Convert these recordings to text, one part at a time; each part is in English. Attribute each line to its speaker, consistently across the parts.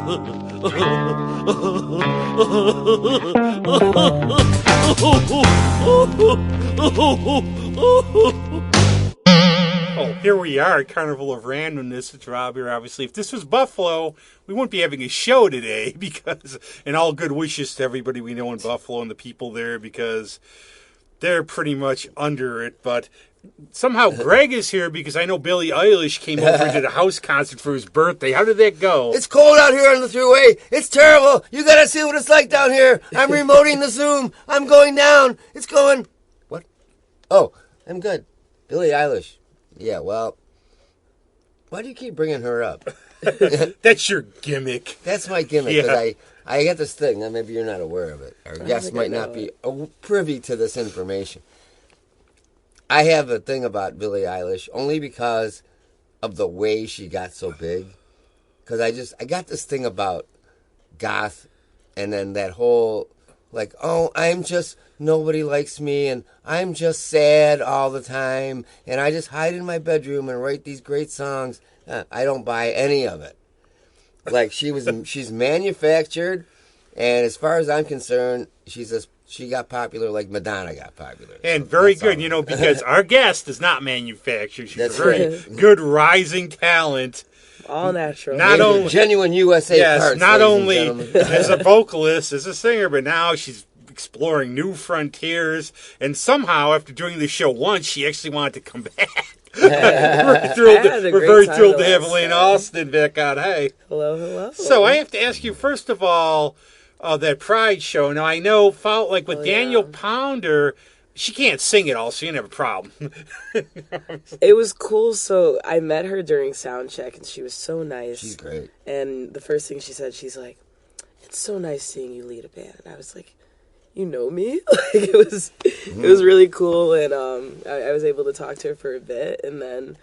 Speaker 1: Oh, here we are at Carnival of Randomness. It's Rob here, obviously. If this was Buffalo, we wouldn't be having a show today because, and all good wishes to everybody we know in Buffalo and the people there because they're pretty much under it. But somehow Greg is here because I know Billie Eilish came over and did a house concert for his birthday. How did that go?
Speaker 2: It's cold out here on the thruway. It's terrible. You gotta see what it's like down here. I'm remoting the Zoom. I'm going down. It's going... What? Oh, I'm good. Billie Eilish. Yeah, well, why do you keep bringing her up?
Speaker 1: That's your gimmick.
Speaker 2: That's my gimmick, because I get this thing, and maybe you're not aware of it. Our guests might not be privy to this information. I have a thing about Billie Eilish only because of the way she got so big. Because I got this thing about goth, and then that whole, like, oh, nobody likes me, and I'm just sad all the time, and I just hide in my bedroom and write these great songs. I don't buy any of it. Like, she's manufactured, and as far as I'm concerned, she got popular like Madonna got popular.
Speaker 1: And very good, because our guest is not manufactured. She's a very good rising talent.
Speaker 3: All natural.
Speaker 2: Not only genuine USA parts.
Speaker 1: Not only as a vocalist, as a singer, but now she's exploring new frontiers. And somehow, after doing the show once, she actually wanted to come back. We're very thrilled to have Elaina Alston back on. Hey.
Speaker 3: Hello.
Speaker 1: So I have to ask you, first of all, that Pride show. Now, I know, with Daniel Pounder, she can't sing at all, so you didn't have a problem.
Speaker 3: It was cool. So I met her during sound check, and she was so nice.
Speaker 2: She's great.
Speaker 3: And the first thing she said, she's like, "It's so nice seeing you lead a band." And I was like, "You know me?" It was really cool, and I was able to talk to her for a bit, and then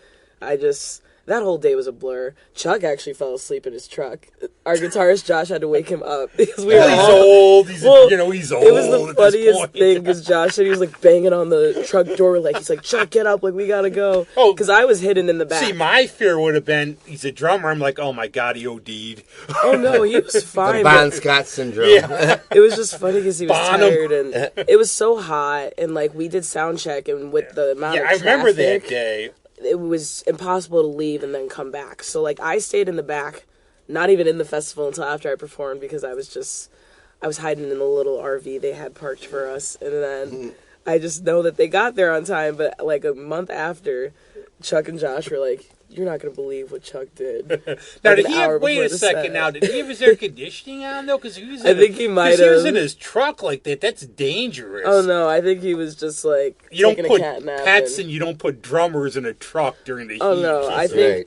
Speaker 3: that whole day was a blur. Chuck actually fell asleep in his truck. Our guitarist Josh had to wake him up because we were
Speaker 1: he's old. He's old. It
Speaker 3: was the funniest thing because Josh said he was like banging on the truck door, he's like, "Chuck, get up, we gotta go." Oh, because I was hidden in the back.
Speaker 1: See, my fear would have been he's a drummer. I'm like, oh my god, he OD'd.
Speaker 3: Oh no, he was fine.
Speaker 2: The Bon Scott syndrome.
Speaker 3: Yeah. It was just funny because he was tired and it was so hot, and we did sound check, and with the amount of traffic,
Speaker 1: I remember that day.
Speaker 3: It was impossible to leave and then come back. So, I stayed in the back, not even in the festival until after I performed because I was hiding in a little RV they had parked for us. And then I just know that they got there on time. But, a month after, Chuck and Josh were like, "You're not going to believe what Chuck did."
Speaker 1: Now, wait a second now, did he have his air conditioning on, though? Because
Speaker 3: I think he might have.
Speaker 1: He was in his truck like that. That's dangerous.
Speaker 3: Oh, no, I think he was just,
Speaker 1: you
Speaker 3: taking
Speaker 1: don't put
Speaker 3: a cat nap.
Speaker 1: pets and you don't put drummers in a truck during the heat.
Speaker 3: Oh, no, I think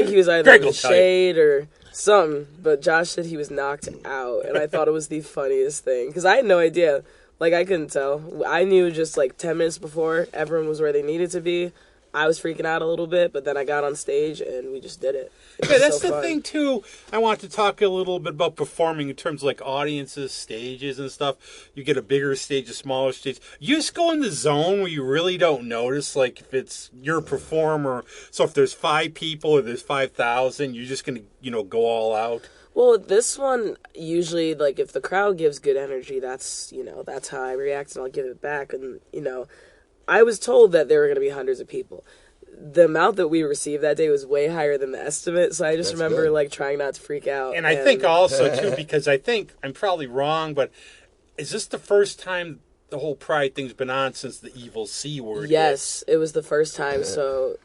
Speaker 3: he was either in the shade or something. But Josh said he was knocked out, and I thought it was the funniest thing. Because I had no idea. I couldn't tell. I knew just, 10 minutes before everyone was where they needed to be. I was freaking out a little bit, but then I got on stage and we just did it.
Speaker 1: Yeah, that's so the thing, too. I want to talk a little bit about performing in terms of audiences, stages and stuff. You get a bigger stage, a smaller stage. You just go in the zone where you really don't notice, if it's your performer. So if there's 5 people or there's 5,000, you're just going to, go all out.
Speaker 3: Well, this one, usually, if the crowd gives good energy, that's how I react and I'll give it back. And, I was told that there were going to be hundreds of people. The amount that we received that day was way higher than the estimate, so I just remember trying not to freak out.
Speaker 1: And I think also, too, because I think, I'm probably wrong, but is this the first time the whole Pride thing's been on since the evil C word?
Speaker 3: Yes, it was the first time, so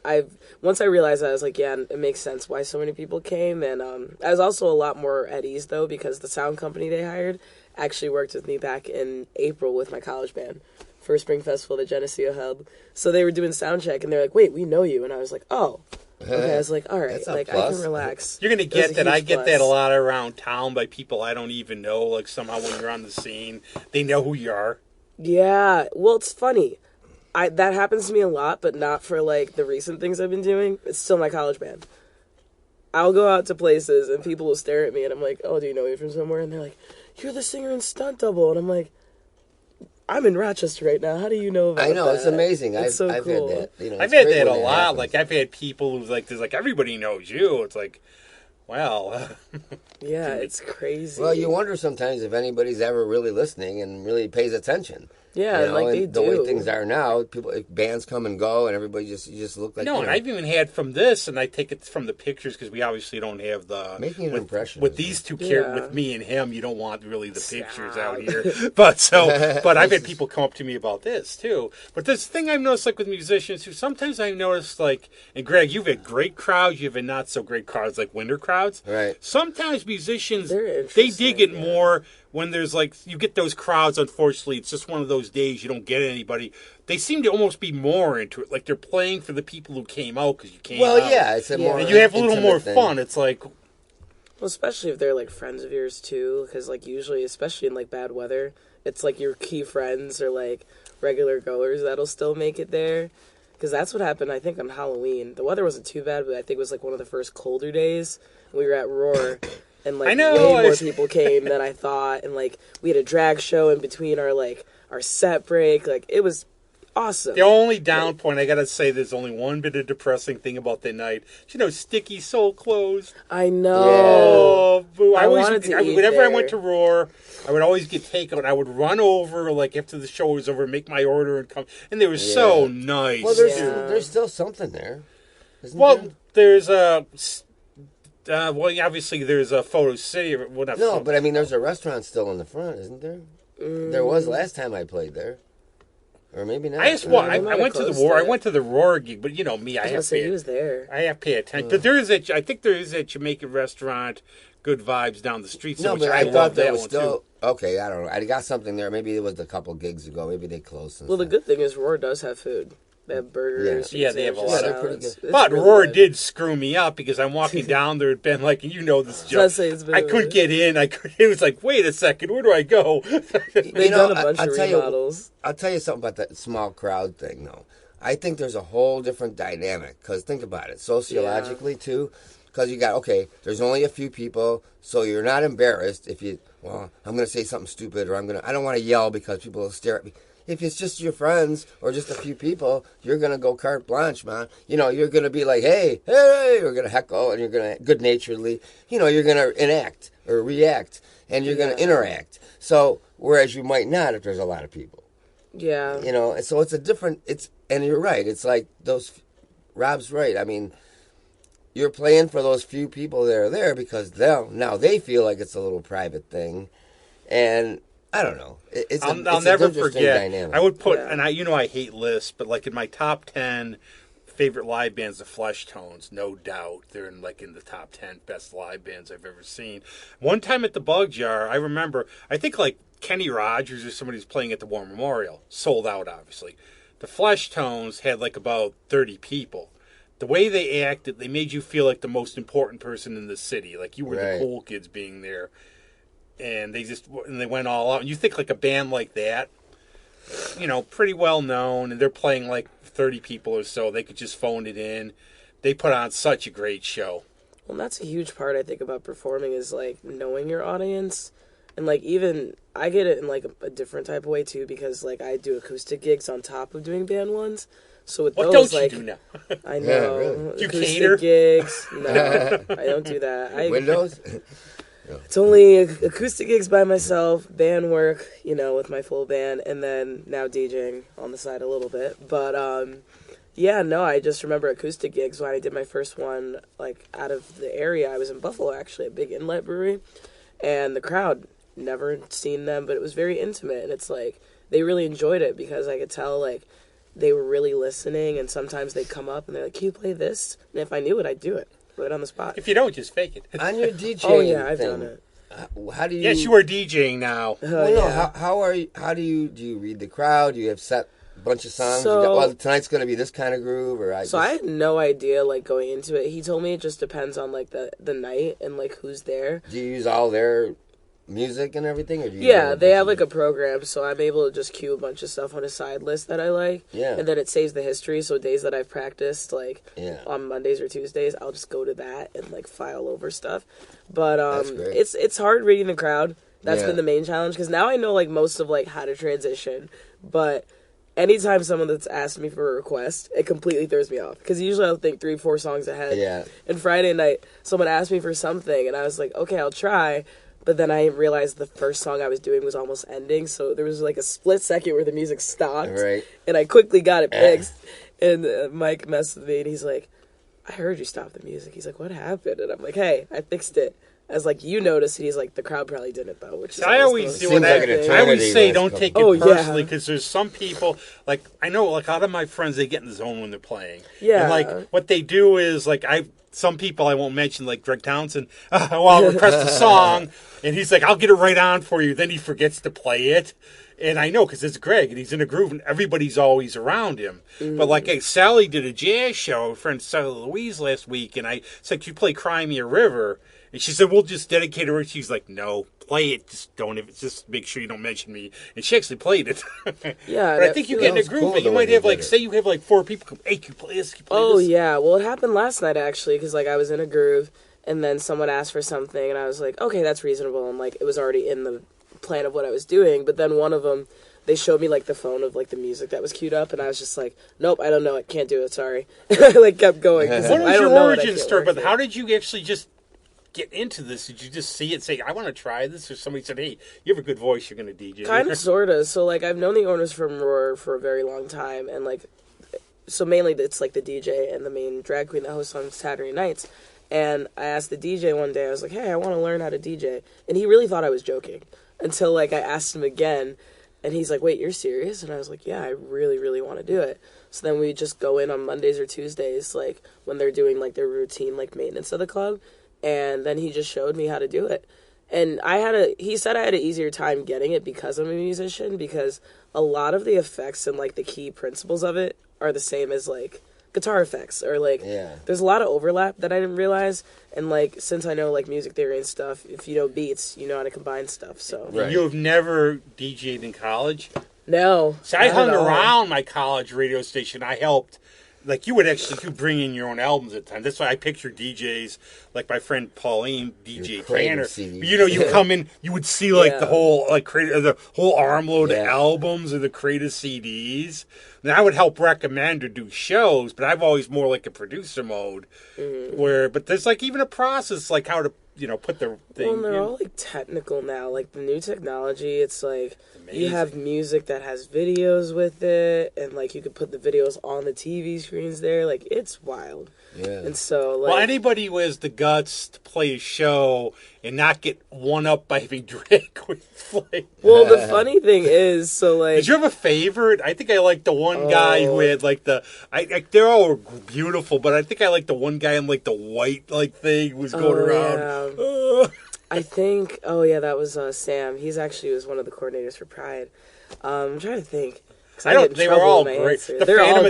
Speaker 3: once I realized that, I was like, yeah, it makes sense why so many people came, and I was also a lot more at ease, though, because the sound company they hired actually worked with me back in April with my college band for Spring Festival that Geneseo held. So they were doing sound check, and they're like, "Wait, we know you." And I was like, "Oh." Okay, I was like, all right, I can relax.
Speaker 1: You're going to get that. I get that a lot around town by people I don't even know. Somehow when you're on the scene, they know who you are.
Speaker 3: Yeah. Well, it's funny. That happens to me a lot, but not for, the recent things I've been doing. It's still my college band. I'll go out to places, and people will stare at me, and I'm like, "Oh, do you know me from somewhere?" And they're like, "You're the singer in Stunt Double." And I'm like, I'm in Rochester right now. How do you know about that?
Speaker 2: I know, it's amazing.
Speaker 3: It's
Speaker 2: I've
Speaker 3: cool.
Speaker 2: had that.
Speaker 1: I've had that a lot. I've had people who's there's everybody knows you. It's well,
Speaker 3: Yeah, it's crazy.
Speaker 2: Well, you wonder sometimes if anybody's ever really listening and really pays attention.
Speaker 3: Yeah,
Speaker 2: You know,
Speaker 3: like
Speaker 2: and
Speaker 3: they
Speaker 2: the
Speaker 3: do.
Speaker 2: way things are now, bands come and go, and everybody you just look like
Speaker 1: no,
Speaker 2: you
Speaker 1: and
Speaker 2: know,
Speaker 1: I've even had from this, and I take it from the pictures because we obviously don't have the
Speaker 2: making an impression
Speaker 1: with these two
Speaker 3: Yeah.
Speaker 1: with me and him. You don't want really the pictures out
Speaker 3: Stop.
Speaker 1: here, but I've had people come up to me about this too. But this thing I've noticed, like with musicians, who sometimes I've noticed, like, and Greg, you've had great crowds, you've had not so great crowds, like winter crowds.
Speaker 2: Right.
Speaker 1: Sometimes musicians
Speaker 3: They're
Speaker 1: they dig it
Speaker 3: interesting, yeah.
Speaker 1: more when there's like you get those crowds. Unfortunately, it's just one of those days you don't get anybody. They seem to almost be more into it, like they're playing for the people who came out because you came
Speaker 2: Well,
Speaker 1: out.
Speaker 2: yeah, it's a
Speaker 3: Yeah.
Speaker 2: more
Speaker 1: And you have a little
Speaker 2: intimate
Speaker 1: more
Speaker 2: thing.
Speaker 1: fun. It's like,
Speaker 3: Well, especially if they're like friends of yours too, because like usually, especially in like bad weather, it's like your key friends or like regular goers that'll still make it there. Because that's what happened, I think, on Halloween. The weather wasn't too bad, but I think it was like one of the first colder days. We were at Roar, and like
Speaker 1: I know,
Speaker 3: way more people came than I thought, and like we had a drag show in between our set break. Like it was awesome.
Speaker 1: the only down point, I gotta say, there's only one bit of depressing thing about that night. You know, Sticky Soul closed.
Speaker 3: I know.
Speaker 1: Oh, boo.
Speaker 3: I wanted to eat
Speaker 1: whenever I
Speaker 3: there.
Speaker 1: went to Roar, I would always get takeout. I would run over, like, after the show was over, make my order and come. And they were so nice.
Speaker 2: Well,
Speaker 3: Yeah.
Speaker 2: there's still something there. Isn't
Speaker 1: Well,
Speaker 2: there?
Speaker 1: there's a... obviously, there's a Photo City. Well, not
Speaker 2: No,
Speaker 1: Photo-
Speaker 2: but I mean, there's a restaurant still in the front, isn't there? There was last time I played there, or maybe not.
Speaker 1: I just well,
Speaker 3: they
Speaker 1: I
Speaker 3: might
Speaker 1: went
Speaker 3: have
Speaker 1: to the
Speaker 3: closed
Speaker 1: Roar. I
Speaker 3: it.
Speaker 1: went to the Roar gig, but you know me, I
Speaker 3: I was
Speaker 1: have
Speaker 3: gonna say
Speaker 1: to
Speaker 3: he was there.
Speaker 1: I have to pay attention. But there is I think there is a Jamaican restaurant, Good Vibes down the street. So
Speaker 2: No,
Speaker 1: which
Speaker 2: but I
Speaker 1: love
Speaker 2: thought
Speaker 1: that
Speaker 2: there was
Speaker 1: one
Speaker 2: still
Speaker 1: too.
Speaker 2: okay. I don't know. I got something there. Maybe it was a couple gigs ago. Maybe they closed. And
Speaker 3: Well, the
Speaker 2: stuff.
Speaker 3: good thing is Roar does have food. They have burgers.
Speaker 1: Yeah, they have a
Speaker 3: pizza,
Speaker 1: lot
Speaker 2: of-
Speaker 3: salads.
Speaker 2: they're pretty good.
Speaker 3: It's
Speaker 1: But
Speaker 3: really
Speaker 1: Roar
Speaker 3: good.
Speaker 1: did screw me up because I'm walking down there. It'd been like, you know this
Speaker 3: I
Speaker 1: joke.
Speaker 3: was gonna say, it's been
Speaker 1: I
Speaker 3: a
Speaker 1: couldn't
Speaker 3: minute.
Speaker 1: get in. It was like, wait a second, where do I go?
Speaker 3: They've
Speaker 2: You know,
Speaker 3: done a bunch
Speaker 2: I'll
Speaker 3: of
Speaker 2: tell you-
Speaker 3: remodels.
Speaker 2: I'll tell you something about that small crowd thing, though. I think there's a whole different dynamic because think about it sociologically too. Because you got there's only a few people, so you're not embarrassed if I'm going to say something stupid or I don't want to yell because people will stare at me. If it's just your friends or just a few people, you're going to go carte blanche, man. You know, you're going to be like, hey, you're going to heckle and you're going to good-naturedly, you're going to enact or react and you're going to interact. So, whereas you might not if there's a lot of people.
Speaker 3: Yeah.
Speaker 2: And so it's a different, and you're right. It's like Rob's right. I mean, you're playing for those few people that are there because now they feel like it's a little private thing. And I don't know.
Speaker 1: I'll never
Speaker 2: an interesting
Speaker 1: forget.
Speaker 2: dynamic.
Speaker 1: I would put,
Speaker 3: Yeah.
Speaker 1: and I hate lists, but like in my top 10 favorite live bands, the Flesh Tones, no doubt. They're in the top 10 best live bands I've ever seen. One time at the Bug Jar, I remember, I think like Kenny Rogers or somebody was playing at the War Memorial. Sold out, obviously. The Flesh Tones had like about 30 people. The way they acted, they made you feel like the most important person in the city. Like you were the
Speaker 2: Right.
Speaker 1: cool kids being there. And they went all out. And you think like a band like that, pretty well known, and they're playing like 30 people or so. They could just phone it in. They put on such a great show.
Speaker 3: Well, that's a huge part I think about performing is like knowing your audience, and like even I get it in like a different type of way too because like I do acoustic gigs on top of doing band ones. So with
Speaker 1: What
Speaker 3: those,
Speaker 1: don't
Speaker 3: like
Speaker 1: you do now?
Speaker 3: I know
Speaker 2: really?
Speaker 1: You
Speaker 3: acoustic
Speaker 1: cater?
Speaker 3: gigs. No, I don't do that.
Speaker 2: Windows?
Speaker 3: It's only acoustic gigs by myself, band work, with my full band, and then now DJing on the side a little bit. But I just remember acoustic gigs when I did my first one, like out of the area. I was in Buffalo, actually, a big inlet brewery, and the crowd, never seen them, but it was very intimate, and it's like they really enjoyed it because I could tell like they were really listening, and sometimes they'd come up and they're like, "Can you play this?" And if I knew it, I'd do it right on the spot.
Speaker 1: If you don't, just fake it.
Speaker 2: On your DJing
Speaker 3: Oh yeah, I've
Speaker 2: thing,
Speaker 3: done it.
Speaker 2: How do you...
Speaker 1: Yes, you are DJing now.
Speaker 3: Oh,
Speaker 2: Well, no,
Speaker 3: yeah.
Speaker 2: how do you read the crowd? Do you have set a bunch of songs?
Speaker 3: So-
Speaker 2: Tonight's going to be this kind of groove, or
Speaker 3: So I had no idea, like, going into it. He told me it just depends on, like, the night and, like, who's there.
Speaker 2: do you use all their music and everything, or do you?
Speaker 3: Yeah, they have, like, a program, so I'm able to just queue a bunch of stuff on a side list that I like.
Speaker 2: Yeah.
Speaker 3: And then it saves the history, so days that I've practiced, like,
Speaker 2: Yeah.
Speaker 3: on Mondays or Tuesdays, I'll just go to that and, like, file over stuff. But
Speaker 2: That's great.
Speaker 3: it's hard reading the crowd. That's
Speaker 2: Yeah.
Speaker 3: been the main challenge, because now I know, like, most of, like, how to transition. But anytime someone that's asked me for a request, it completely throws me off. Because usually I'll think 3-4 songs ahead.
Speaker 2: Yeah.
Speaker 3: And Friday night, someone asked me for something, and I was like, okay, I'll try. But then I realized the first song I was doing was almost ending, so there was like a split second where the music stopped.
Speaker 2: Right.
Speaker 3: And I quickly got it fixed. And Mike messed with me, and he's like, I heard you stop the music. He's like, what happened? And I'm like, hey, I fixed it. I was like, you noticed it. He's like, the crowd probably didn't, though. Which is
Speaker 1: I always do
Speaker 2: Seems like an
Speaker 1: I
Speaker 2: eternity
Speaker 1: always say
Speaker 2: was
Speaker 1: don't
Speaker 2: coming.
Speaker 1: take it personally because there's some people, like, I know, like, a lot of my friends, they get in the zone when they're playing.
Speaker 3: Yeah.
Speaker 1: And, like, what they do is, like, some people I won't mention, like Greg Townsend, well, I'll request a song, and he's like, I'll get it right on for you. Then he forgets to play it. And I know because it's Greg, and he's in a groove, and everybody's always around him. But like Sally did a jazz show, her friend Sally Louise last week, and I said, you play Cry Me a River? And she said, we'll just dedicate her. She's like, no, play it. Just make sure you don't mention me. And she actually played it.
Speaker 3: Yeah.
Speaker 1: But I think you get in a groove,
Speaker 2: cool
Speaker 1: but you
Speaker 2: the
Speaker 1: might
Speaker 2: way
Speaker 1: have,
Speaker 2: they
Speaker 1: like,
Speaker 2: did it.
Speaker 1: say you have, like, 4 people come, hey, can you play this? Can you play
Speaker 3: Oh,
Speaker 1: this?
Speaker 3: yeah. Well, it happened last night, actually, because, like, I was in a groove, and then someone asked for something, and I was like, okay, that's reasonable. And, like, it was already in the plan of what I was doing. But then one of them, they showed me, like, the phone of, like, the music that was queued up, and I was just like, nope, I don't know it, can't do it, sorry. I, like, kept going. 'cause
Speaker 1: What
Speaker 3: I
Speaker 1: was
Speaker 3: don't
Speaker 1: your
Speaker 3: know it, I
Speaker 1: origin
Speaker 3: can't
Speaker 1: story?
Speaker 3: work
Speaker 1: But
Speaker 3: it.
Speaker 1: how did you actually just get into this? Did you just see it, say, I want to try this? Or somebody said, hey, you have a good voice, you're going to DJ.
Speaker 3: Kind of, sort of. So, like, I've known the owners from Roar for a very long time, and, like, so mainly it's, like, the DJ and the main drag queen that hosts on Saturday nights. And I asked the DJ one day, I was like, hey, I want to learn how to DJ. And he really thought I was joking until, like, I asked him again, and he's like, wait, you're serious? And I was like, yeah, I really, really want to do it. So then we just go in on Mondays or Tuesdays, like, when they're doing, like, their routine, like, maintenance of the club. And then he just showed me how to do it. And he said I had an easier time getting it because I'm a musician, because a lot of the effects and, like, the key principles of it are the same as, like, guitar effects, or, like, there's a lot of overlap that I didn't realize. And, like, since I know, like, music theory and stuff, if you know beats, you know how to combine stuff, so.
Speaker 2: Right.
Speaker 1: You have never DJ'd in college?
Speaker 3: No.
Speaker 1: See, I
Speaker 3: not
Speaker 1: hung
Speaker 3: at all.
Speaker 1: around my college radio station. I helped. Like, you bring in your own albums at times. That's why I picture DJs, like my friend Pauline, DJ Tanner. You know, you come in, you would see, like, the whole, like, the whole armload of albums or the crate of CDs. And I would help recommend or do shows, but I've always more like a producer mode. But there's, like, even a process, like, how to, put the thing
Speaker 3: Well, and they're
Speaker 1: in.
Speaker 3: all, like, technical now. Like, the new technology, it's like, you have music that has videos with it, and, like, you could put the videos on the TV screens there. Like, it's wild.
Speaker 2: Yeah.
Speaker 3: And so, like...
Speaker 1: Well, anybody who has the guts to play a show and not get one up by having drag queens play.
Speaker 3: Well, the funny thing is, so, like...
Speaker 1: Did you have a favorite? I think I like the one guy who had, like, they're all beautiful, but I think I like the one guy in, like, the white, like, thing who was going around.
Speaker 3: I think, that was Sam. He's actually was one of the coordinators for Pride. I'm trying to think.
Speaker 1: They were all great. The Phantom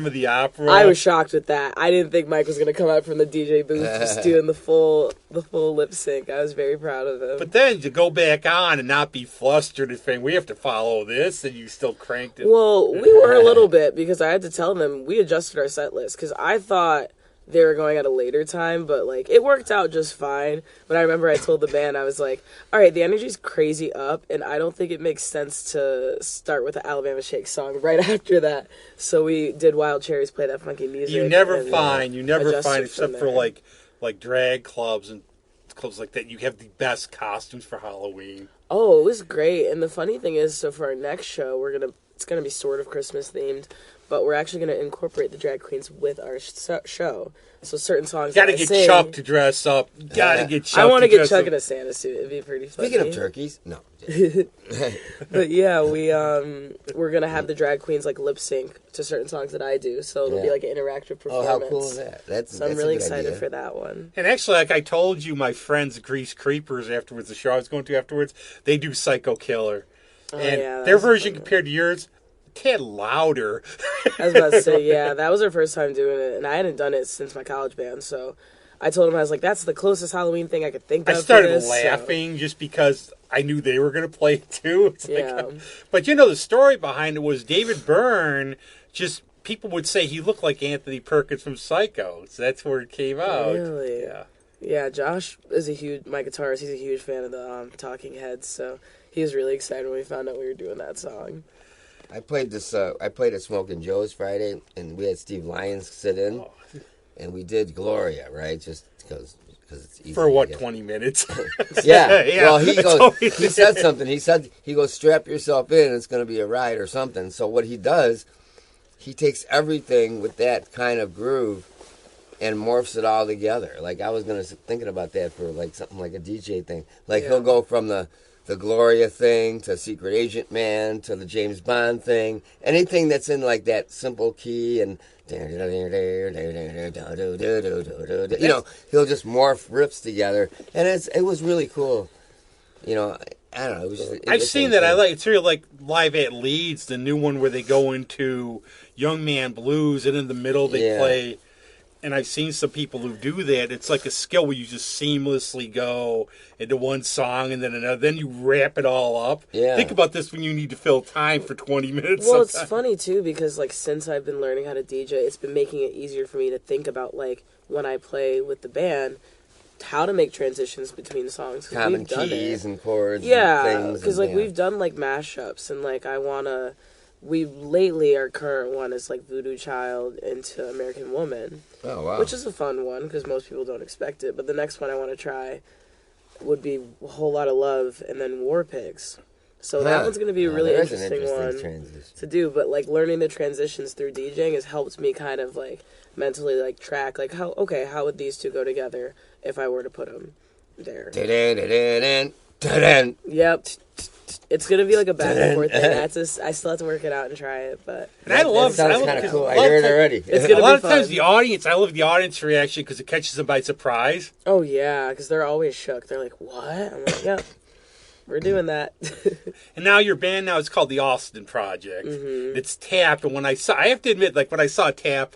Speaker 1: of the Opera.
Speaker 3: I was shocked with that. I didn't think Mike was going to come out from the DJ booth just doing the full lip sync. I was very proud of him.
Speaker 1: But then to go back on and not be flustered and saying, we have to follow this, and you still cranked it.
Speaker 3: Well, we were a little bit, because I had to tell them we adjusted our set list, because I thought they were going at a later time, but, like, it worked out just fine. But I remember I told the band, I was like, all right, the energy's crazy up, and I don't think it makes sense to start with the Alabama Shake song right after that. So we did Wild Cherries Play That Funky Music.
Speaker 1: You never find,
Speaker 3: adjusted
Speaker 1: except
Speaker 3: from
Speaker 1: for,
Speaker 3: there.
Speaker 1: like drag clubs and clubs like that, you have the best costumes for Halloween.
Speaker 3: Oh, it was great. And the funny thing is, so for our next show, it's going to be sort of Christmas themed, but we're actually going to incorporate the drag queens with our show. So certain songs.
Speaker 1: Gotta get Chuck to dress up. Gotta get Chuck.
Speaker 3: I want to get Chuck
Speaker 1: up.
Speaker 3: in a Santa suit. It'd be pretty funny.
Speaker 2: Speaking of turkeys, no.
Speaker 3: But yeah, we're gonna have the drag queens, like, lip sync to certain songs that I do. So it'll be like an interactive performance.
Speaker 2: Oh, how cool is that?
Speaker 3: So I'm really excited for that one.
Speaker 1: And actually, like I told you, my friends, Grease Creepers, afterwards, the show I was going to afterwards, they do Psycho Killer. And their version compared to yours, a tad louder.
Speaker 3: I was about to say, yeah, that was our first time doing it, and I hadn't done it since my college band, so I told him, I was like, that's the closest Halloween thing I could think of.
Speaker 1: I started laughing just because I knew they were going to play it too. It's but the story behind it was David Byrne, people would say he looked like Anthony Perkins from Psycho. So that's where it came out.
Speaker 3: Really?
Speaker 1: Yeah.
Speaker 3: Yeah, Josh is my guitarist, he's a huge fan of the Talking Heads, so he was really excited when we found out we were doing that song.
Speaker 2: I played this. I played at Smokin' Joe's Friday, and we had Steve Lyons sit in, and we did Gloria, right? Just because it's easy.
Speaker 1: For what, 20 minutes?
Speaker 2: Yeah.
Speaker 1: Yeah.
Speaker 2: Well, he said something. He goes, strap yourself in. It's going to be a ride or something. So what he does, he takes everything with that kind of groove and morphs it all together. Like I was thinking about that for like something like a DJ thing. Like he'll go from the Gloria thing to Secret Agent Man to the James Bond thing. Anything that's in like that simple key and you know, he'll just morph riffs together, and it was really cool. You know, I don't know. It was just,
Speaker 1: I've seen that. It's really like Live at Leeds, the new one where they go into Young Man Blues, and in the middle they play. And I've seen some people who do that. It's like a skill where you just seamlessly go into one song and then another. Then you wrap it all up.
Speaker 2: Yeah.
Speaker 1: Think about this when you need to fill time for 20 minutes.
Speaker 3: Well,
Speaker 1: sometimes.
Speaker 3: It's funny, too, because, like, since I've been learning how to DJ, it's been making it easier for me to think about, like, when I play with the band, how to make transitions between songs.
Speaker 2: Common keys and chords
Speaker 3: yeah,
Speaker 2: and things.
Speaker 3: because, like, we've done, like, mashups, and, like, lately, our current one is, like, Voodoo Child into American Woman.
Speaker 2: Oh, wow.
Speaker 3: Which is a fun one, because most people don't expect it. But the next one I want to try would be A Whole Lot of Love and then War Pigs. So that one's going to be a really interesting one to do. But, like, learning the transitions through DJing has helped me kind of, like, mentally, like, track, like, how would these two go together if I were to put them there? Yep. It's gonna be like a back and forth thing. I still have to work it out and try it, but
Speaker 1: And I love
Speaker 2: sounds kind of cool. I hear it already.
Speaker 3: It's gonna
Speaker 1: a lot
Speaker 3: be
Speaker 1: of times
Speaker 3: fun.
Speaker 1: I love the audience reaction because it catches them by surprise.
Speaker 3: Oh yeah, because they're always shook. They're like, "What?" I'm like, "Yep, we're doing that."
Speaker 1: And now your band is called the Alston Project.
Speaker 3: Mm-hmm.
Speaker 1: It's Tap, and I have to admit, like when I saw Tap,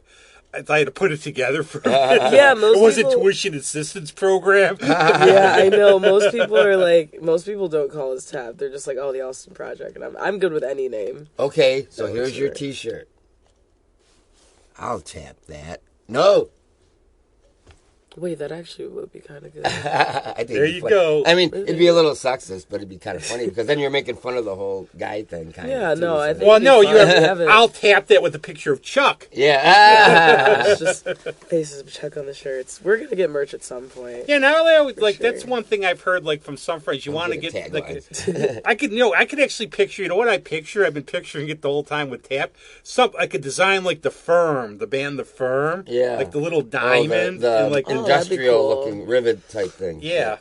Speaker 1: I had to put it together for a minute.
Speaker 3: Yeah, most
Speaker 1: it was
Speaker 3: people...
Speaker 1: a tuition assistance program.
Speaker 3: Yeah, I know. Most people don't call us Tap. They're just like, "Oh, the Alston Project," and I'm good with any name.
Speaker 2: Okay, so here's your T-shirt. I'll tap that. No.
Speaker 3: Wait, that actually would be kind of good.
Speaker 2: I think
Speaker 1: There you go.
Speaker 2: I mean, it'd be a little sexist, but it'd be kind of funny because then you're making fun of the whole guy thing, kind of.
Speaker 3: Yeah,
Speaker 2: too,
Speaker 3: no,
Speaker 2: so.
Speaker 3: I think.
Speaker 1: Well, no,
Speaker 3: it'd be fun to have it.
Speaker 1: I'll tap that with a picture of Chuck.
Speaker 2: Yeah.
Speaker 3: It's just faces of Chuck on the shirts. We're gonna get merch at some point.
Speaker 1: Yeah, now like
Speaker 3: sure.
Speaker 1: that's one thing I've heard like from some friends. You want to
Speaker 2: get a
Speaker 1: get like I could actually picture. You know what I picture? I've been picturing it the whole time with Tap. I could design like the Firm, the band, the Firm.
Speaker 2: Yeah.
Speaker 1: Like the little diamond
Speaker 2: the
Speaker 1: and like
Speaker 2: industrial-looking rivet type thing.
Speaker 1: Yeah.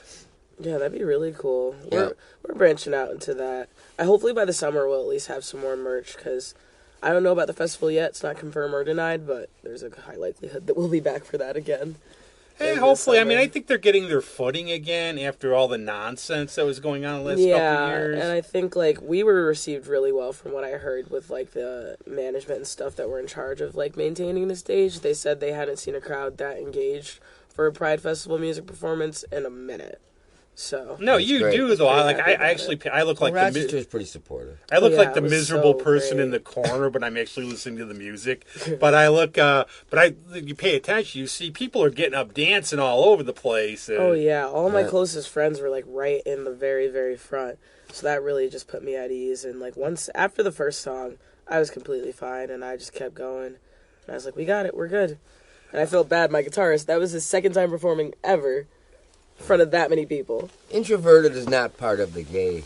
Speaker 3: Yeah, that'd be really cool.
Speaker 2: Yeah.
Speaker 3: We're branching out into that. Hopefully by the summer we'll at least have some more merch, because I don't know about the festival yet. It's not confirmed or denied, but there's a high likelihood that we'll be back for that again.
Speaker 1: And hopefully, I mean, I think they're getting their footing again after all the nonsense that was going on the last couple of years.
Speaker 3: And I think, like, we were received really well from what I heard with, like, the management and stuff that were in charge of, like, maintaining the stage. They said they hadn't seen a crowd that engaged for a Pride Festival music performance in a minute. So
Speaker 1: no,
Speaker 2: That's
Speaker 1: you
Speaker 2: great.
Speaker 1: do though. I look like
Speaker 2: Rochester's pretty supportive.
Speaker 1: I look
Speaker 3: Yeah,
Speaker 1: like the
Speaker 3: it was
Speaker 1: miserable
Speaker 3: so
Speaker 1: person
Speaker 3: great.
Speaker 1: in the corner, but I'm actually listening to the music. But you pay attention, you see people are getting up dancing all over the place.
Speaker 3: Oh yeah, all my closest friends were like right in the very, very front. So that really just put me at ease. And like once after the first song, I was completely fine, and I just kept going. And I was like, "We got it, we're good." And I felt bad. My guitarist, that was his second time performing ever in front of that many people.
Speaker 2: Introverted is not part of the gay,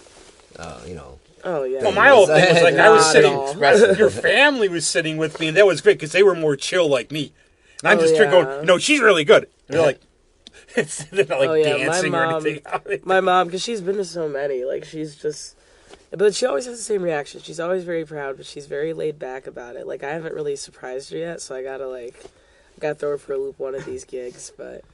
Speaker 3: Oh yeah.
Speaker 1: Well, my whole thing was like I was
Speaker 3: Not
Speaker 1: sitting.
Speaker 3: at all.
Speaker 1: Your family was sitting with me, and that was great because they were more chill like me. And I'm
Speaker 3: Oh,
Speaker 1: just
Speaker 3: yeah.
Speaker 1: going, "No, she's really good." And they're like, they're not like
Speaker 3: Oh, yeah,
Speaker 1: dancing or anything.
Speaker 3: My mom, because she's been to so many, like she's just, but she always has the same reaction. She's always very proud, but she's very laid back about it. Like I haven't really surprised her yet, so I gotta throw her for a loop one of these gigs. But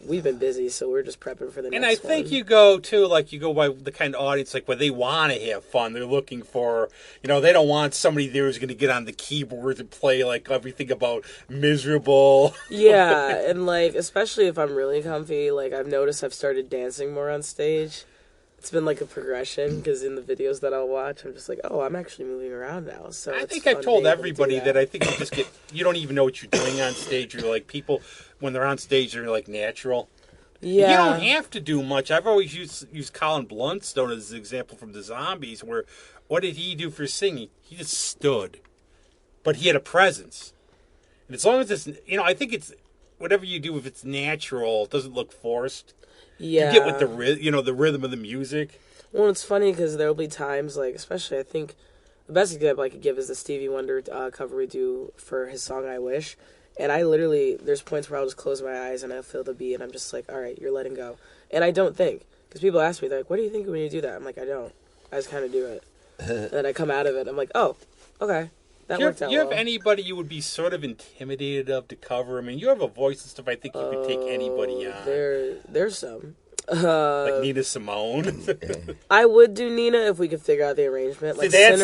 Speaker 3: we've been busy, so we're just prepping for the next one.
Speaker 1: And I think you go by the kind of audience like where they want to have fun. They're looking for, they don't want somebody there who's going to get on the keyboard and play like everything about miserable.
Speaker 3: Yeah, and like especially if I'm really comfy, like I've noticed I've started dancing more on stage. It's been like a progression because in the videos that I'll watch, I'm just like, oh, I'm actually moving around now. So
Speaker 1: I
Speaker 3: it's
Speaker 1: think
Speaker 3: fun
Speaker 1: I've told
Speaker 3: being able to do
Speaker 1: everybody that I think you don't even know what you're doing on stage. You're like people when they're on stage, they're like natural.
Speaker 3: Yeah.
Speaker 1: You don't have to do much. I've always used Colin Blunstone as an example from the Zombies, where what did he do for singing? He just stood. But he had a presence. And as long as it's, I think it's, whatever you do, if it's natural, it doesn't look forced.
Speaker 3: Yeah.
Speaker 1: You get with the rhythm of the music.
Speaker 3: Well, it's funny because there'll be times, like, especially I think the best example I could give is the Stevie Wonder cover we do for his song I Wish. And I literally, there's points where I'll just close my eyes and I feel the beat and I'm just like, all right, you're letting go. And I don't think. Because people ask me, they're like, what do you think when you do that? I'm like, I don't. I just kind of do it. And then I come out of it. I'm like, oh, okay. That worked out well.
Speaker 1: Do you have anybody you would be sort of intimidated of to cover? I mean, you have a voice and stuff. I think you could take anybody on.
Speaker 3: There's some.
Speaker 1: Like Nina Simone.
Speaker 3: I would do Nina if we could figure out the arrangement. Like
Speaker 1: that's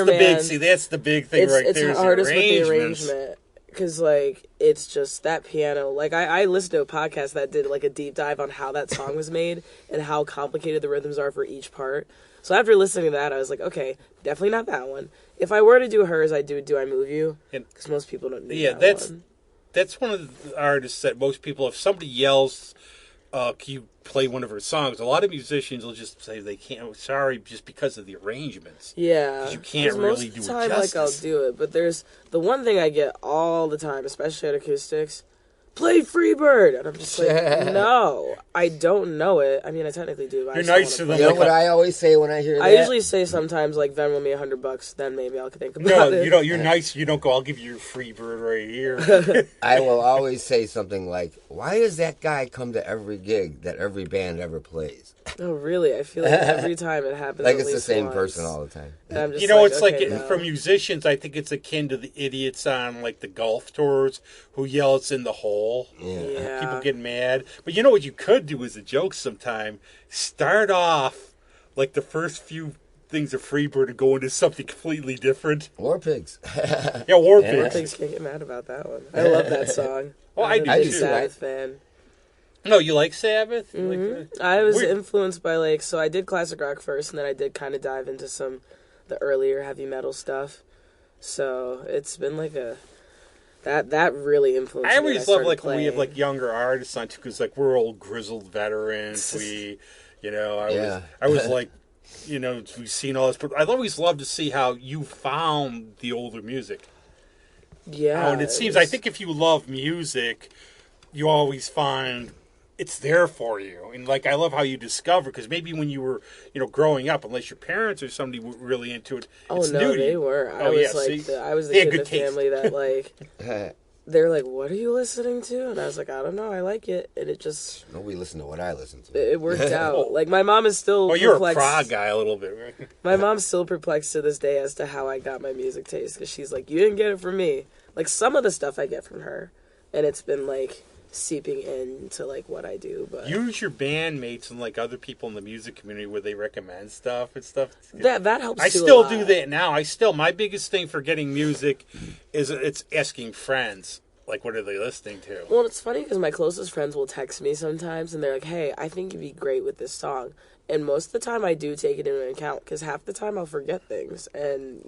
Speaker 1: the big thing right there.
Speaker 3: It's hardest with the arrangement. Because, like, it's just that piano. Like, I listened to a podcast that did, like, a deep dive on how that song was made and how complicated the rhythms are for each part. So after listening to that, I was like, okay, definitely not that one. If I were to do hers, I'd do I Move You? Because most people don't do that one.
Speaker 1: That's one of the artists that most people, if somebody yells, can you play one of her songs? A lot of musicians will just say they can't. Oh, sorry, just because of the arrangements.
Speaker 3: Yeah,
Speaker 1: because you can't really do it
Speaker 3: most of the time,
Speaker 1: justice.
Speaker 3: like, I'll do it, but there's the one thing I get all the time, especially at acoustics. Play Freebird, and I'm just like, no, I don't know it. I mean, I technically do. But
Speaker 1: You're nice to them.
Speaker 2: You know what I always say when I hear that?
Speaker 3: I usually say sometimes, like, Venmo me $100, then maybe I'll think about it.
Speaker 1: No, you don't. You're nice. You don't go, I'll give you your Freebird right here.
Speaker 2: I will always say something like, why does that guy come to every gig that every band ever plays?
Speaker 3: Oh, really? I feel like every time it happens.
Speaker 2: Like it's the same person all the time.
Speaker 3: I'm just
Speaker 1: it's
Speaker 3: okay,
Speaker 1: like for musicians, I think it's akin to the idiots on like the golf tours who yell it's in the hole.
Speaker 2: Yeah.
Speaker 1: People get mad. But you know what you could do as a joke sometime? Start off like the first few things of Freebird and go into something completely different.
Speaker 2: War Pigs.
Speaker 1: Yeah, War Pigs.
Speaker 3: War Pigs can't get mad about that one. I love that song.
Speaker 1: Oh,
Speaker 3: I'm
Speaker 1: do
Speaker 3: a big
Speaker 1: too.
Speaker 3: Sabbath fan.
Speaker 1: No, you like Sabbath?
Speaker 3: Mm-hmm. I was influenced by, like, so I did classic rock first, and then I did kind of dive into the earlier heavy metal stuff. So it's been like that really influenced me.
Speaker 1: I always love like
Speaker 3: playing.
Speaker 1: when we have like younger artists on too, because like we're old grizzled veterans. I was like, we've seen all this, but I'd always love to see how you found the older music.
Speaker 3: Yeah,
Speaker 1: and it seems I think if you love music, you always find it's there for you. And like I love how you discover, because maybe when you were growing up, unless your parents or somebody were really into it, it's new to
Speaker 3: they
Speaker 1: you.
Speaker 3: were. I was the kid in the family that like they're like, what are you listening to? And I was like, I don't know, I like it. And it just
Speaker 2: nobody listened to what I listened to.
Speaker 3: It worked out. Like my mom is still perplexed.
Speaker 1: You're a prog guy a little bit, right?
Speaker 3: My mom's still perplexed to this day as to how I got my music taste, because she's like, you didn't get it from me. Like some of the stuff I get from her, and it's been like seeping into like what I do. But
Speaker 1: use your bandmates and like other people in the music community where they recommend stuff and stuff.
Speaker 3: That helps.
Speaker 1: I still do that now. My biggest thing for getting music is it's asking friends, like, what are they listening to?
Speaker 3: Well, it's funny because my closest friends will text me sometimes and they're like, hey, I think you'd be great with this song. And most of the time I do take it into account, because half the time I'll forget things. And,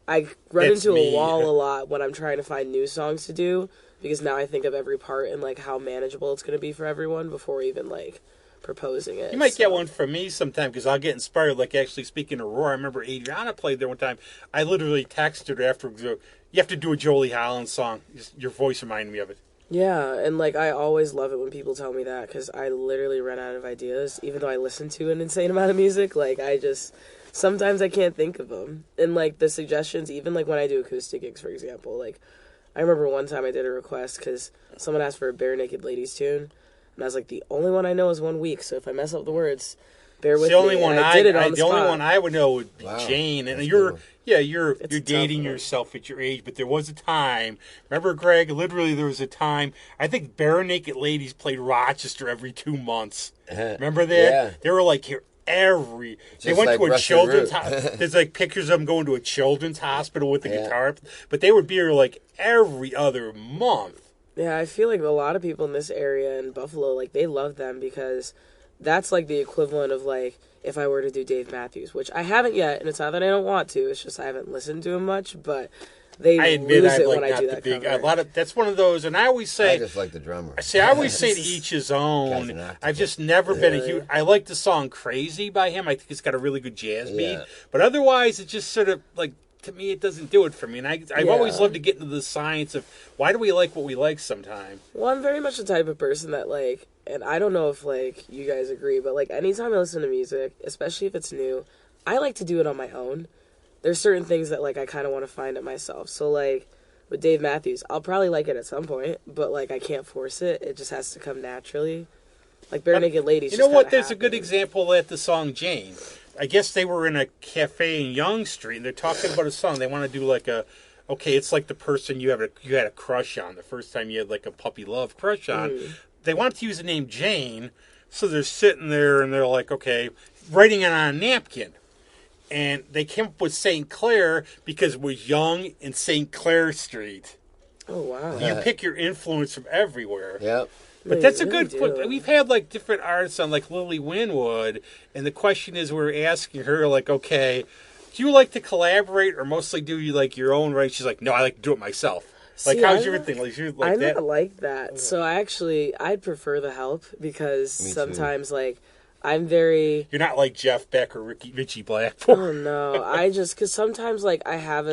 Speaker 3: I run into a wall a lot when I'm trying to find new songs to do, because now I think of every part and like how manageable it's going to be for everyone before even like proposing it.
Speaker 1: You might get one from me sometime, because I'll get inspired. Like, actually, speaking of Roar, I remember Adriana played there one time. I literally texted her afterwards, you have to do a Jolie Holland song. Your voice reminded me of it.
Speaker 3: Yeah, and like I always love it when people tell me that, because I literally run out of ideas, even though I listen to an insane amount of music. Like sometimes I can't think of them. And like the suggestions, even like when I do acoustic gigs, for example, like I remember one time I did a request because someone asked for a Bare Naked Ladies tune, and I was like, the only one I know is 1 week, so if I mess up the words, bear with me.
Speaker 1: The only one I would know would be Jane, and you're
Speaker 3: It's
Speaker 1: dating yourself at your age, but there was a time. Remember, Greg? Literally, there was a time. I think Bare Naked Ladies played Rochester every 2 months. Remember that?
Speaker 2: Yeah.
Speaker 1: They were like here they
Speaker 2: Just
Speaker 1: went
Speaker 2: like
Speaker 1: to a
Speaker 2: Russian
Speaker 1: children's
Speaker 2: Root.
Speaker 1: there's like pictures of them going to a children's hospital with the guitar, but they would be here like every other month.
Speaker 3: Yeah, I feel like a lot of people in this area in Buffalo, like they love them, because that's like the equivalent of like if I were to do Dave Matthews, which I haven't yet, and it's not that I don't want to, it's just I haven't listened to him much, but they
Speaker 1: I admit
Speaker 3: lose
Speaker 1: I'm
Speaker 3: it
Speaker 1: like
Speaker 3: when I
Speaker 1: not
Speaker 3: do
Speaker 1: the
Speaker 3: that
Speaker 1: big.
Speaker 3: cover.
Speaker 1: A lot of that's one of those, and I always
Speaker 2: I
Speaker 1: say,
Speaker 2: just like the drummer.
Speaker 1: I always say to each his
Speaker 2: Guy's
Speaker 1: own.
Speaker 2: an octopus.
Speaker 1: I've just never been a huge. I like the song "Crazy" by him. I think it's got a really good jazz beat,
Speaker 2: Yeah.
Speaker 1: but otherwise, it just sort of like. To me, it doesn't do it for me, and I've always loved to get into the science of why do we like what we like sometimes.
Speaker 3: Well, I'm very much the type of person that, like, and I don't know if, like, you guys agree, but, like, anytime I listen to music, especially if it's new, I like to do it on my own. There's certain things that, like, I kind of want to find it myself. So, like, with Dave Matthews, I'll probably like it at some point, but, like, I can't force it. It just has to come naturally. Like, Bare Naked Ladies.
Speaker 1: You know what? There's
Speaker 3: happened.
Speaker 1: a good example at the song Jane. I guess they were in a cafe in Yonge Street, and they're talking about a song. They want to do like it's like the person you had a crush on the first time you had like a puppy love crush on. They wanted to use the name Jane, so they're sitting there and they're like, okay, writing it on a napkin. And they came up with St. Clair because it was Yonge and St. Clair Street.
Speaker 3: Oh, wow.
Speaker 1: You pick your influence from everywhere.
Speaker 2: Yep.
Speaker 1: But
Speaker 3: No,
Speaker 1: that's
Speaker 3: you
Speaker 1: a
Speaker 3: really
Speaker 1: good.
Speaker 3: do.
Speaker 1: We've had like different artists on like Lily Winwood, and the question is, we're asking her like, okay, do you like to collaborate, or mostly do you like your own writing? She's like, no, I like to do it myself. Like,
Speaker 3: See,
Speaker 1: how's
Speaker 3: I'm
Speaker 1: your
Speaker 3: not-
Speaker 1: thing? Like, you like
Speaker 3: I'm
Speaker 1: that?
Speaker 3: not like that. So I'd prefer the help because
Speaker 2: Me too.
Speaker 3: sometimes, like, I'm very.
Speaker 1: You're not like Jeff Beck or Richie Blackmore.
Speaker 3: Oh no, because sometimes like I have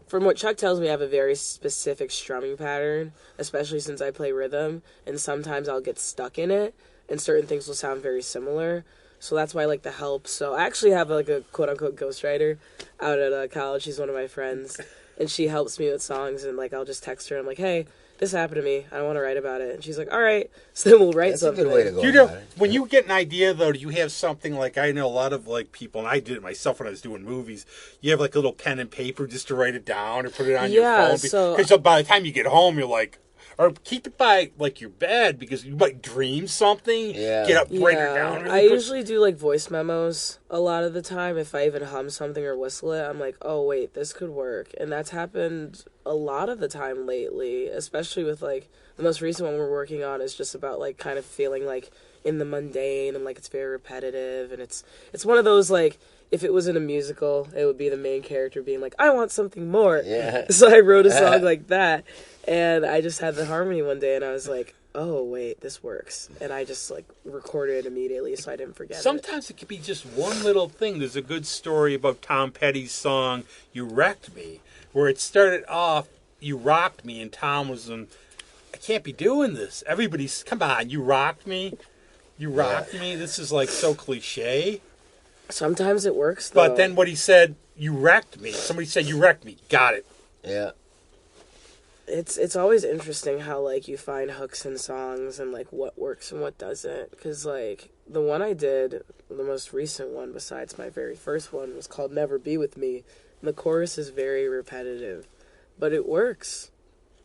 Speaker 3: from what Chuck tells me, I have a very specific strumming pattern, especially since I play rhythm, and sometimes I'll get stuck in it, and certain things will sound very similar. So that's why I like the help. So I actually have like a quote unquote ghostwriter out at college. She's one of my friends, and she helps me with songs. And like I'll just text her. I'm like, hey, this happened to me. I want to write about it. And she's like, all right. So then we'll write
Speaker 2: That's a
Speaker 3: something.
Speaker 2: good way to go
Speaker 1: You know,
Speaker 2: about it.
Speaker 1: when you get an idea, though, do you have something like, I know a lot of like people, and I did it myself when I was doing movies. You have like a little pen and paper just to write it down or put it on your
Speaker 3: Yeah,
Speaker 1: phone.
Speaker 3: so-
Speaker 1: Because by the time you get home, you're like, or keep it by like your bed because you might dream something.
Speaker 2: Yeah.
Speaker 1: Get up, write it
Speaker 3: Yeah,
Speaker 1: down. really
Speaker 3: I
Speaker 1: quick.
Speaker 3: usually do like voice memos a lot of the time. If I even hum something or whistle it, I'm like, oh wait, this could work. And that's happened a lot of the time lately, especially with like the most recent one we're working on is just about like kind of feeling like in the mundane and like it's very repetitive and it's one of those like if it was in a musical, it would be the main character being like, I want something more.
Speaker 2: Yeah.
Speaker 3: So I wrote a song like that. And I just had the harmony one day, and I was like, "Oh wait, this works." And I just like recorded it immediately, so I didn't forget.
Speaker 1: Sometimes it could be just one little thing. There's a good story about Tom Petty's song "You Wrecked Me," where it started off, "You rocked me," and Tom was I can't be doing this. Everybody's, come on, you rocked me. You rocked me. This is like so cliche.
Speaker 3: Sometimes it works, though.
Speaker 1: But then what he said, "You wrecked me." Somebody said, "You wrecked me." Got it.
Speaker 2: Yeah.
Speaker 3: it's always interesting how like you find hooks in songs and like what works and what doesn't. Because like the one I did, the most recent one besides my very first one, was called "Never Be With Me." And the chorus is very repetitive, but it works.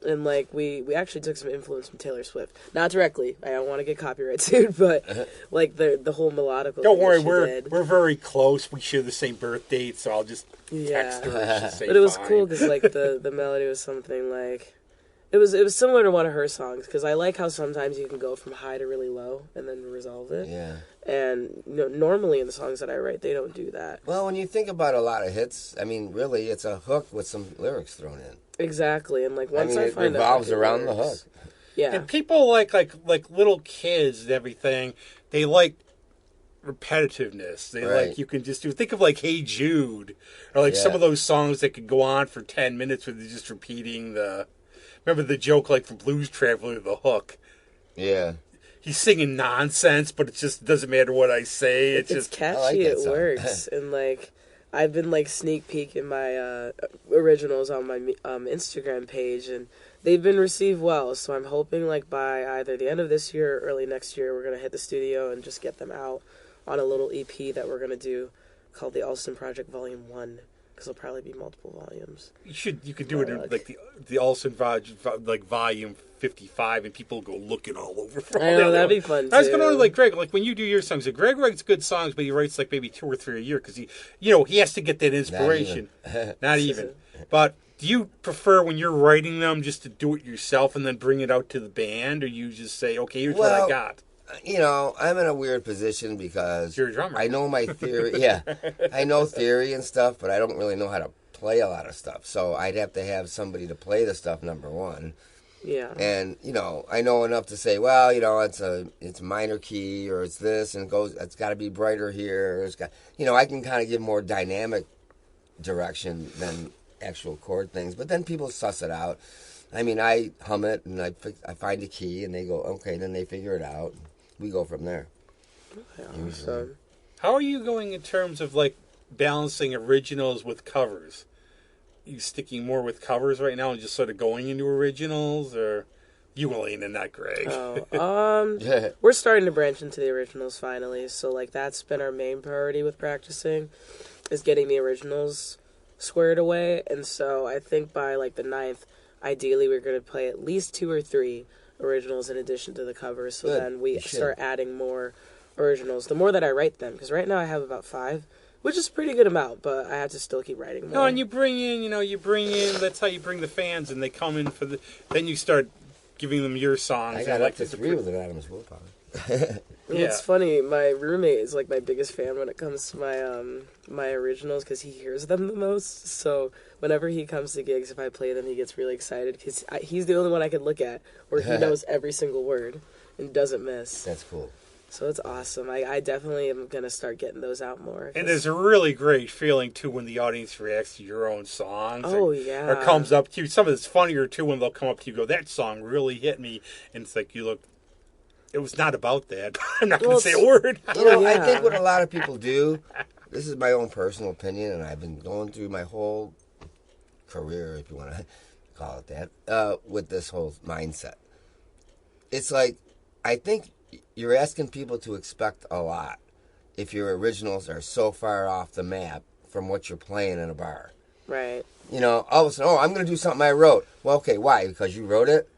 Speaker 3: And like we actually took some influence from Taylor Swift, not directly. I don't want to get copyright sued, but like the whole melodical.
Speaker 1: Don't
Speaker 3: thing
Speaker 1: worry,
Speaker 3: that she did.
Speaker 1: we're very close. We share the same birth date, so I'll just
Speaker 3: Yeah.
Speaker 1: text her. She'll say
Speaker 3: But it was
Speaker 1: fine.
Speaker 3: cool because like the melody was something like it was similar to one of her songs because I like how sometimes you can go from high to really low and then resolve it.
Speaker 2: Yeah.
Speaker 3: And normally in the songs that I write, they don't do that.
Speaker 2: Well, when you think about a lot of hits, I mean, really, it's a hook with some lyrics thrown in.
Speaker 3: Exactly, and like
Speaker 2: I
Speaker 3: once
Speaker 2: mean,
Speaker 3: I
Speaker 2: it
Speaker 3: find
Speaker 2: revolves
Speaker 3: out,
Speaker 2: around the
Speaker 3: works.
Speaker 2: hook.
Speaker 3: Yeah,
Speaker 1: And people like little kids and everything, they like repetitiveness. They
Speaker 2: Right.
Speaker 1: like, you can just think of like Hey Jude, or like some
Speaker 2: Yeah.
Speaker 1: of those songs that could go on for 10 minutes where they're just repeating remember the joke like from Blues Traveler, the hook.
Speaker 2: Yeah.
Speaker 1: He's singing nonsense, but it just doesn't matter what I say. It's
Speaker 3: it's
Speaker 1: just,
Speaker 3: catchy.
Speaker 2: I like that
Speaker 3: It
Speaker 2: song.
Speaker 3: works, and like I've been like sneak peeking my originals on my Instagram page, and they've been received well. So I'm hoping like by either the end of this year or early next year, we're gonna hit the studio and just get them out on a little EP that we're gonna do called the Alston Project Volume 1, because there'll probably be multiple volumes.
Speaker 1: you could do it in like the Alston like volume 55, and people go looking all over for all
Speaker 3: I know,
Speaker 1: that
Speaker 3: that'd
Speaker 1: little-
Speaker 3: be fun,
Speaker 1: I was going to
Speaker 3: too.
Speaker 1: like Greg, like when you do your songs, like Greg writes good songs, but he writes like maybe 2 or 3 a year because he has to get that inspiration. Not even. But do you prefer when you're writing them just to do it yourself and then bring it out to the band, or you just say, okay, here's what I
Speaker 2: Well,
Speaker 1: got?
Speaker 2: You know, I'm in a weird position because
Speaker 1: You're a drummer.
Speaker 2: I know my theory. Yeah, I know theory and stuff, but I don't really know how to play a lot of stuff, so I'd have to have somebody to play the stuff, number one.
Speaker 3: Yeah.
Speaker 2: And, I know enough to say, well, it's minor key, or it's this, and it's got to be brighter here. I can kind of give more dynamic direction than actual chord things. But then people suss it out. I mean, I hum it, and I find a key, and they go, okay, then they figure it out. We go from there.
Speaker 3: Yeah, so.
Speaker 1: How are you going in terms of, like, balancing originals with covers? You sticking more with covers right now and just sort of going into originals, or you, Elaina, not Greg?
Speaker 3: We're starting to branch into the originals finally. So like that's been our main priority with practicing, is getting the originals squared away. And so I think by like the 9th, ideally we're going to play at least 2 or 3 originals in addition to the covers. So then we start adding more originals. The more that I write them, because right now I have about 5. Which is a pretty good amount, but I have to still keep writing more.
Speaker 1: No, and you bring in, that's how you bring the fans, and they come in then you start giving them your songs.
Speaker 2: I got up to 3 with Anonymous Willpower.
Speaker 1: Yeah.
Speaker 3: It's funny, my roommate is like my biggest fan when it comes to my originals, because he hears them the most. So whenever he comes to gigs, if I play them, he gets really excited, because he's the only one I can look at where he knows every single word and doesn't miss.
Speaker 2: That's cool.
Speaker 3: So it's awesome. I definitely am going to start getting those out more.
Speaker 1: And there's a really great feeling, too, when the audience reacts to your own songs.
Speaker 3: Yeah.
Speaker 1: Or comes up to you. Some of it's funnier, too, when they'll come up to you and go, that song really hit me. And it's like, it was not about that. I'm not going to say a word.
Speaker 2: I think what a lot of people do, this is my own personal opinion, and I've been going through my whole career, if you want to call it that, with this whole mindset. It's like, I think you're asking people to expect a lot if your originals are so far off the map from what you're playing in a bar.
Speaker 3: Right.
Speaker 2: All of a sudden, I'm going to do something I wrote. Well, okay, why? Because you wrote it?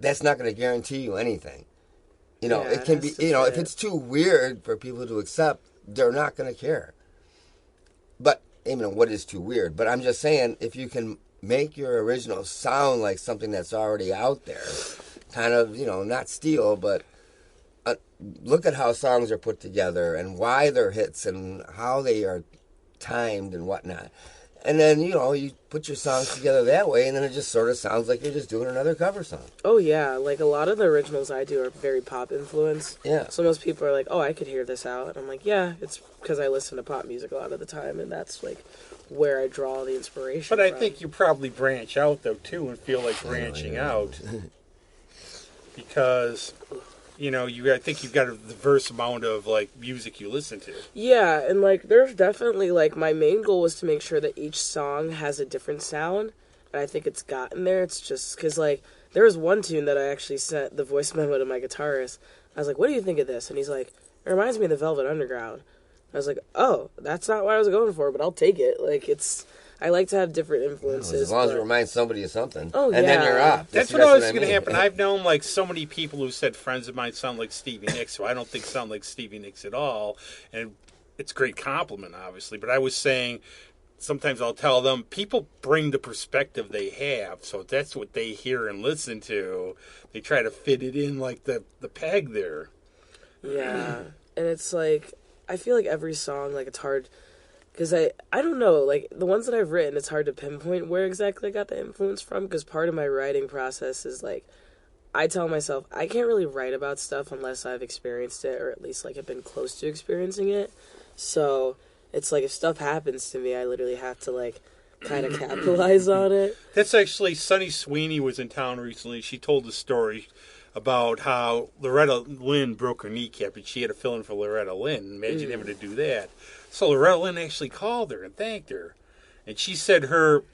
Speaker 2: That's not going to guarantee you anything. It can be, if it's too weird for people to accept, they're not going to care. But, what is too weird? But I'm just saying, if you can make your original sound like something that's already out there, kind of, not steal, but look at how songs are put together and why they're hits and how they are timed and whatnot. And then, you put your songs together that way, and then it just sort of sounds like you're just doing another cover song.
Speaker 3: Oh, yeah. Like, a lot of the originals I do are very pop influenced.
Speaker 2: Yeah.
Speaker 3: So most people are like, oh, I could hear this out. And I'm like, yeah, it's because I listen to pop music a lot of the time, and that's, like, where I draw the inspiration
Speaker 1: But I
Speaker 3: from.
Speaker 1: think you probably branch out, though, too, and feel like branching out. Because... I think you've got a diverse amount of, like, music you listen to.
Speaker 3: Yeah, and, like, there's definitely, like, my main goal was to make sure that each song has a different sound, and I think it's gotten there. It's just, because, like, there was one tune that I actually sent the voice memo to my guitarist. I was like, what do you think of this? And he's like, it reminds me of the Velvet Underground. I was like, oh, that's not what I was going for, but I'll take it. Like, I like to have different influences.
Speaker 2: As long as it reminds somebody of something.
Speaker 3: Oh,
Speaker 2: and then you're off.
Speaker 1: That's what always going to happen. I've known, like, so many people who said friends of mine sound like Stevie Nicks, who I don't think sound like Stevie Nicks at all. And it's a great compliment, obviously. But I was saying, sometimes I'll tell them, people bring the perspective they have. So if that's what they hear and listen to, they try to fit it in like the peg there.
Speaker 3: Yeah. And it's like, I feel like every song, like, it's hard... Because I don't know, like, the ones that I've written, it's hard to pinpoint where exactly I got the influence from, because part of my writing process is, like, I tell myself, I can't really write about stuff unless I've experienced it, or at least, like, have been close to experiencing it. So, it's like, if stuff happens to me, I literally have to, like, kind of capitalize on it.
Speaker 1: That's actually, Sunny Sweeney was in town recently. She told a story about how Loretta Lynn broke her kneecap, and she had to fill in for Loretta Lynn. Imagine having to do that. So Loretta Lynn actually called her and thanked her. And she said her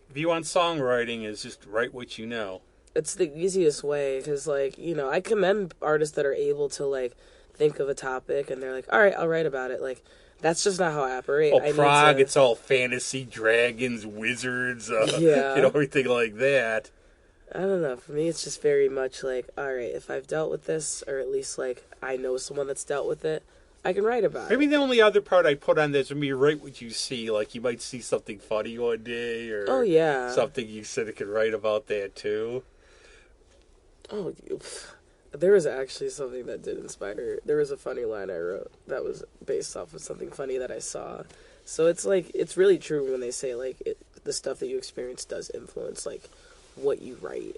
Speaker 1: view on songwriting is just write what you know.
Speaker 3: It's the easiest way, because, like, I commend artists that are able to, like, think of a topic, and they're like, all right, I'll write about it. Like, that's just not how I operate.
Speaker 1: Oh, Prague, it's all fantasy, dragons, wizards, everything like that.
Speaker 3: I don't know. For me, it's just very much like, all right, if I've dealt with this, or at least, like, I know someone that's dealt with it, I can write about it.
Speaker 1: Maybe the only other part I put on this would be write what you see. Like, you might see something funny one day, or something you said it could write about that, too.
Speaker 3: Oh, There was actually something that did inspire. There was a funny line I wrote that was based off of something funny that I saw. So it's like, it's really true when they say like the stuff that you experience does influence like what you write,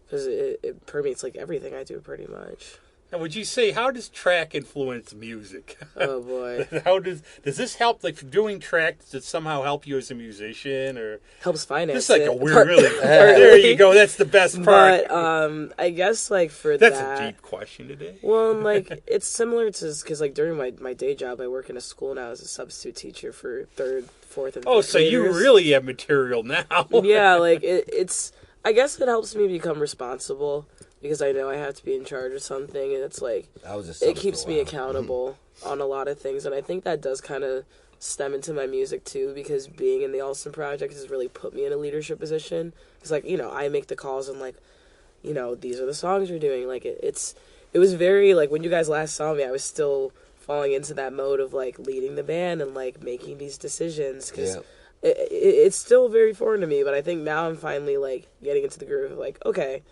Speaker 3: because it permeates like everything I do pretty much.
Speaker 1: And would you say, how does track influence music?
Speaker 3: Oh boy.
Speaker 1: How does this help? Like doing track, does it somehow help you as a musician, or
Speaker 3: Helps finance.
Speaker 1: it's like
Speaker 3: it.
Speaker 1: a weird, really? There you go. That's the best part.
Speaker 3: But I guess like for
Speaker 1: That's
Speaker 3: that,
Speaker 1: a deep question today.
Speaker 3: well, like it's similar to, because like during my day job, I work in a school now as a substitute teacher for third, fourth, and
Speaker 1: Oh,
Speaker 3: fifth
Speaker 1: so you
Speaker 3: graders.
Speaker 1: really have material now.
Speaker 3: Yeah, like it's. I guess it helps me become responsible because I know I have to be in charge of something, and it's like
Speaker 2: I was just
Speaker 3: it keeps me accountable on a lot of things, and I think that does kind of stem into my music too, because being in the Alston project has really put me in a leadership position. It's like, I make the calls and like, these are the songs you're doing. Like it was very like when you guys last saw me, I was still falling into that mode of like leading the band and like making these decisions, because it's still very foreign to me. But I think now I'm finally like getting into the groove of like, okay,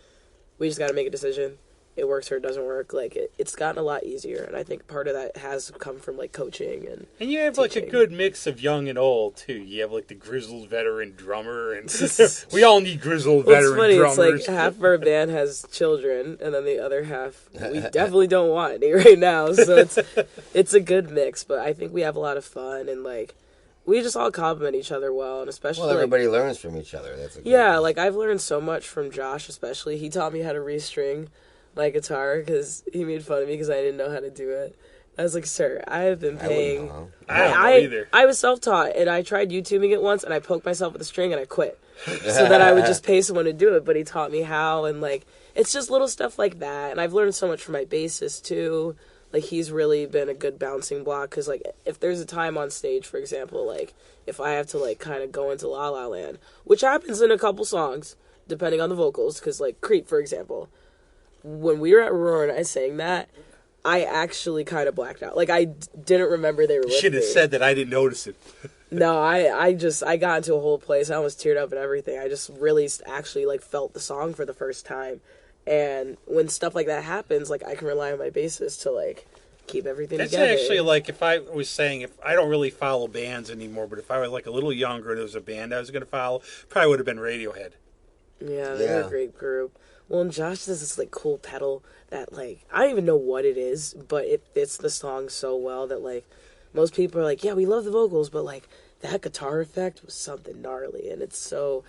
Speaker 3: we just got to make a decision. It works or it doesn't work. Like it's gotten a lot easier, and I think part of that has come from like coaching and
Speaker 1: you have
Speaker 3: teaching.
Speaker 1: like a good mix of young and old too. You have like the grizzled veteran drummer, and we all need grizzled veteran
Speaker 3: it's funny.
Speaker 1: drummers.
Speaker 3: It's like half of our band has children, and then the other half we definitely don't want any right now. So it's a good mix, but I think we have a lot of fun, and like we just all compliment each other well, and especially
Speaker 2: Well, everybody learns from each other. That's a good
Speaker 3: yeah.
Speaker 2: thing.
Speaker 3: Like I've learned so much from Josh, especially. He taught me how to restring my guitar because he made fun of me because I didn't know how to do it. I was like, sir, I have been paying.
Speaker 1: I don't know either.
Speaker 3: I was self-taught, and I tried YouTubing it once, and I poked myself with a string, and I quit. So that I would just pay someone to do it, but he taught me how, and like it's just little stuff like that. And I've learned so much from my bassist too. Like he's really been a good bouncing block, because like if there's a time on stage, for example, like if I have to like kind of go into La La Land, which happens in a couple songs depending on the vocals, because like Creep, for example, when we were at Roar and I sang that, I actually kind of blacked out. Like I didn't remember they were with me.
Speaker 1: You should have said that. I didn't notice it.
Speaker 3: No, I got into a whole place. I almost teared up and everything. I just really actually like felt the song for the first time. And when stuff like that happens, like I can rely on my bassist to like keep everything
Speaker 1: That's
Speaker 3: together.
Speaker 1: actually like if I was saying, if I don't really follow bands anymore, but if I was like a little younger and there was a band I was going to follow, probably would have been Radiohead.
Speaker 3: Yeah, they're a great group. Well, and Josh does this like cool pedal that like I don't even know what it is, but it fits the song so well that like most people are like, yeah, we love the vocals, but like that guitar effect was something gnarly, and it's so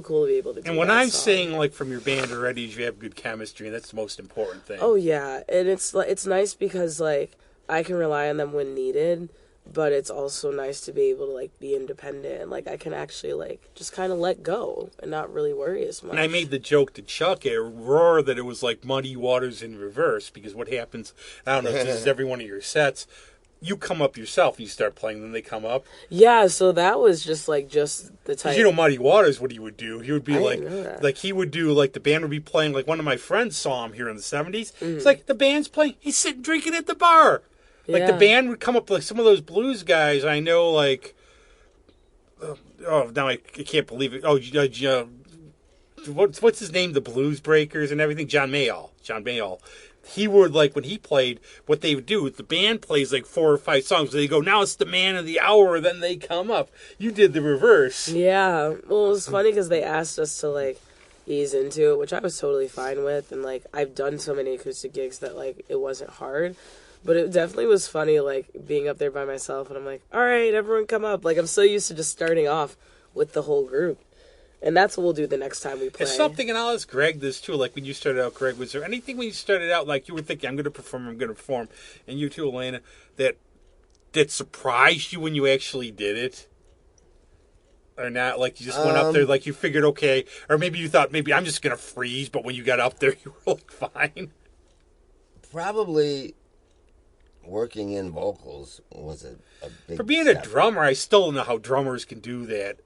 Speaker 3: cool to be able to do.
Speaker 1: And when
Speaker 3: that
Speaker 1: I'm
Speaker 3: song.
Speaker 1: saying like from your band already, you have good chemistry, and that's the most important thing.
Speaker 3: Oh yeah, and it's nice because like I can rely on them when needed, but it's also nice to be able to like be independent, and like I can actually like just kind of let go and not really worry as much.
Speaker 1: And I made the joke to Chuck at Roar that it was like Muddy Waters in reverse, because what happens, I don't know if this is every one of your sets, you come up yourself, you start playing, then they come up.
Speaker 3: Yeah, so that was just the type.
Speaker 1: You know Muddy Waters, what he would do, he would be
Speaker 3: I
Speaker 1: like,
Speaker 3: didn't know that.
Speaker 1: like he would do, like the band would be playing, like one of my friends saw him here in the 70s.
Speaker 3: Mm.
Speaker 1: It's like, the band's playing, he's sitting drinking at the bar. Like the
Speaker 3: Yeah.
Speaker 1: band would come up, like some of those blues guys I know, like, oh, now I can't believe it. Oh, what's his name? The Blues Breakers and everything. John Mayall. He would, like, when he played, what they would do is the band plays like 4 or 5 songs. They go, now it's the man of the hour. Then they come up. You did the reverse.
Speaker 3: Yeah, well, it was funny because they asked us to like ease into it, which I was totally fine with, and like I've done so many acoustic gigs that like it wasn't hard. But it definitely was funny, like, being up there by myself, and I'm like, all right, everyone come up. Like, I'm so used to just starting off with the whole group. And that's what we'll do the next time we play.
Speaker 1: It's something, and I'll ask Greg this, too. Like, when you started out, Greg, was there anything when you started out, like, you were thinking, I'm going to perform, and you too, Elaina, that surprised you when you actually did it? Or not? Like, you just went up there, like, you figured, okay, or maybe you thought, maybe I'm just going to freeze, but when you got up there, you were, like, fine.
Speaker 2: Probably working in vocals was a big
Speaker 1: For being
Speaker 2: step.
Speaker 1: a drummer, I still don't know how drummers can do that.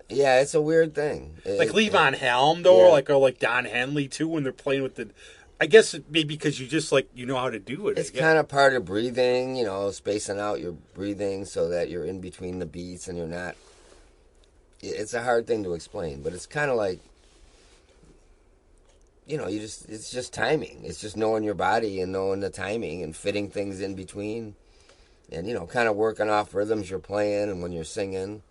Speaker 2: Yeah, it's a weird thing.
Speaker 1: Like Levon Helm, though,
Speaker 2: yeah.
Speaker 1: or like Don Henley, too, when they're playing with the... I guess maybe because you just, like, you know how to do it.
Speaker 2: It's kind of part of breathing, spacing out your breathing so that you're in between the beats and you're not... It's a hard thing to explain, but it's kind of like... it's just timing. It's just knowing your body and knowing the timing and fitting things in between, and kind of working off rhythms you're playing and when you're singing.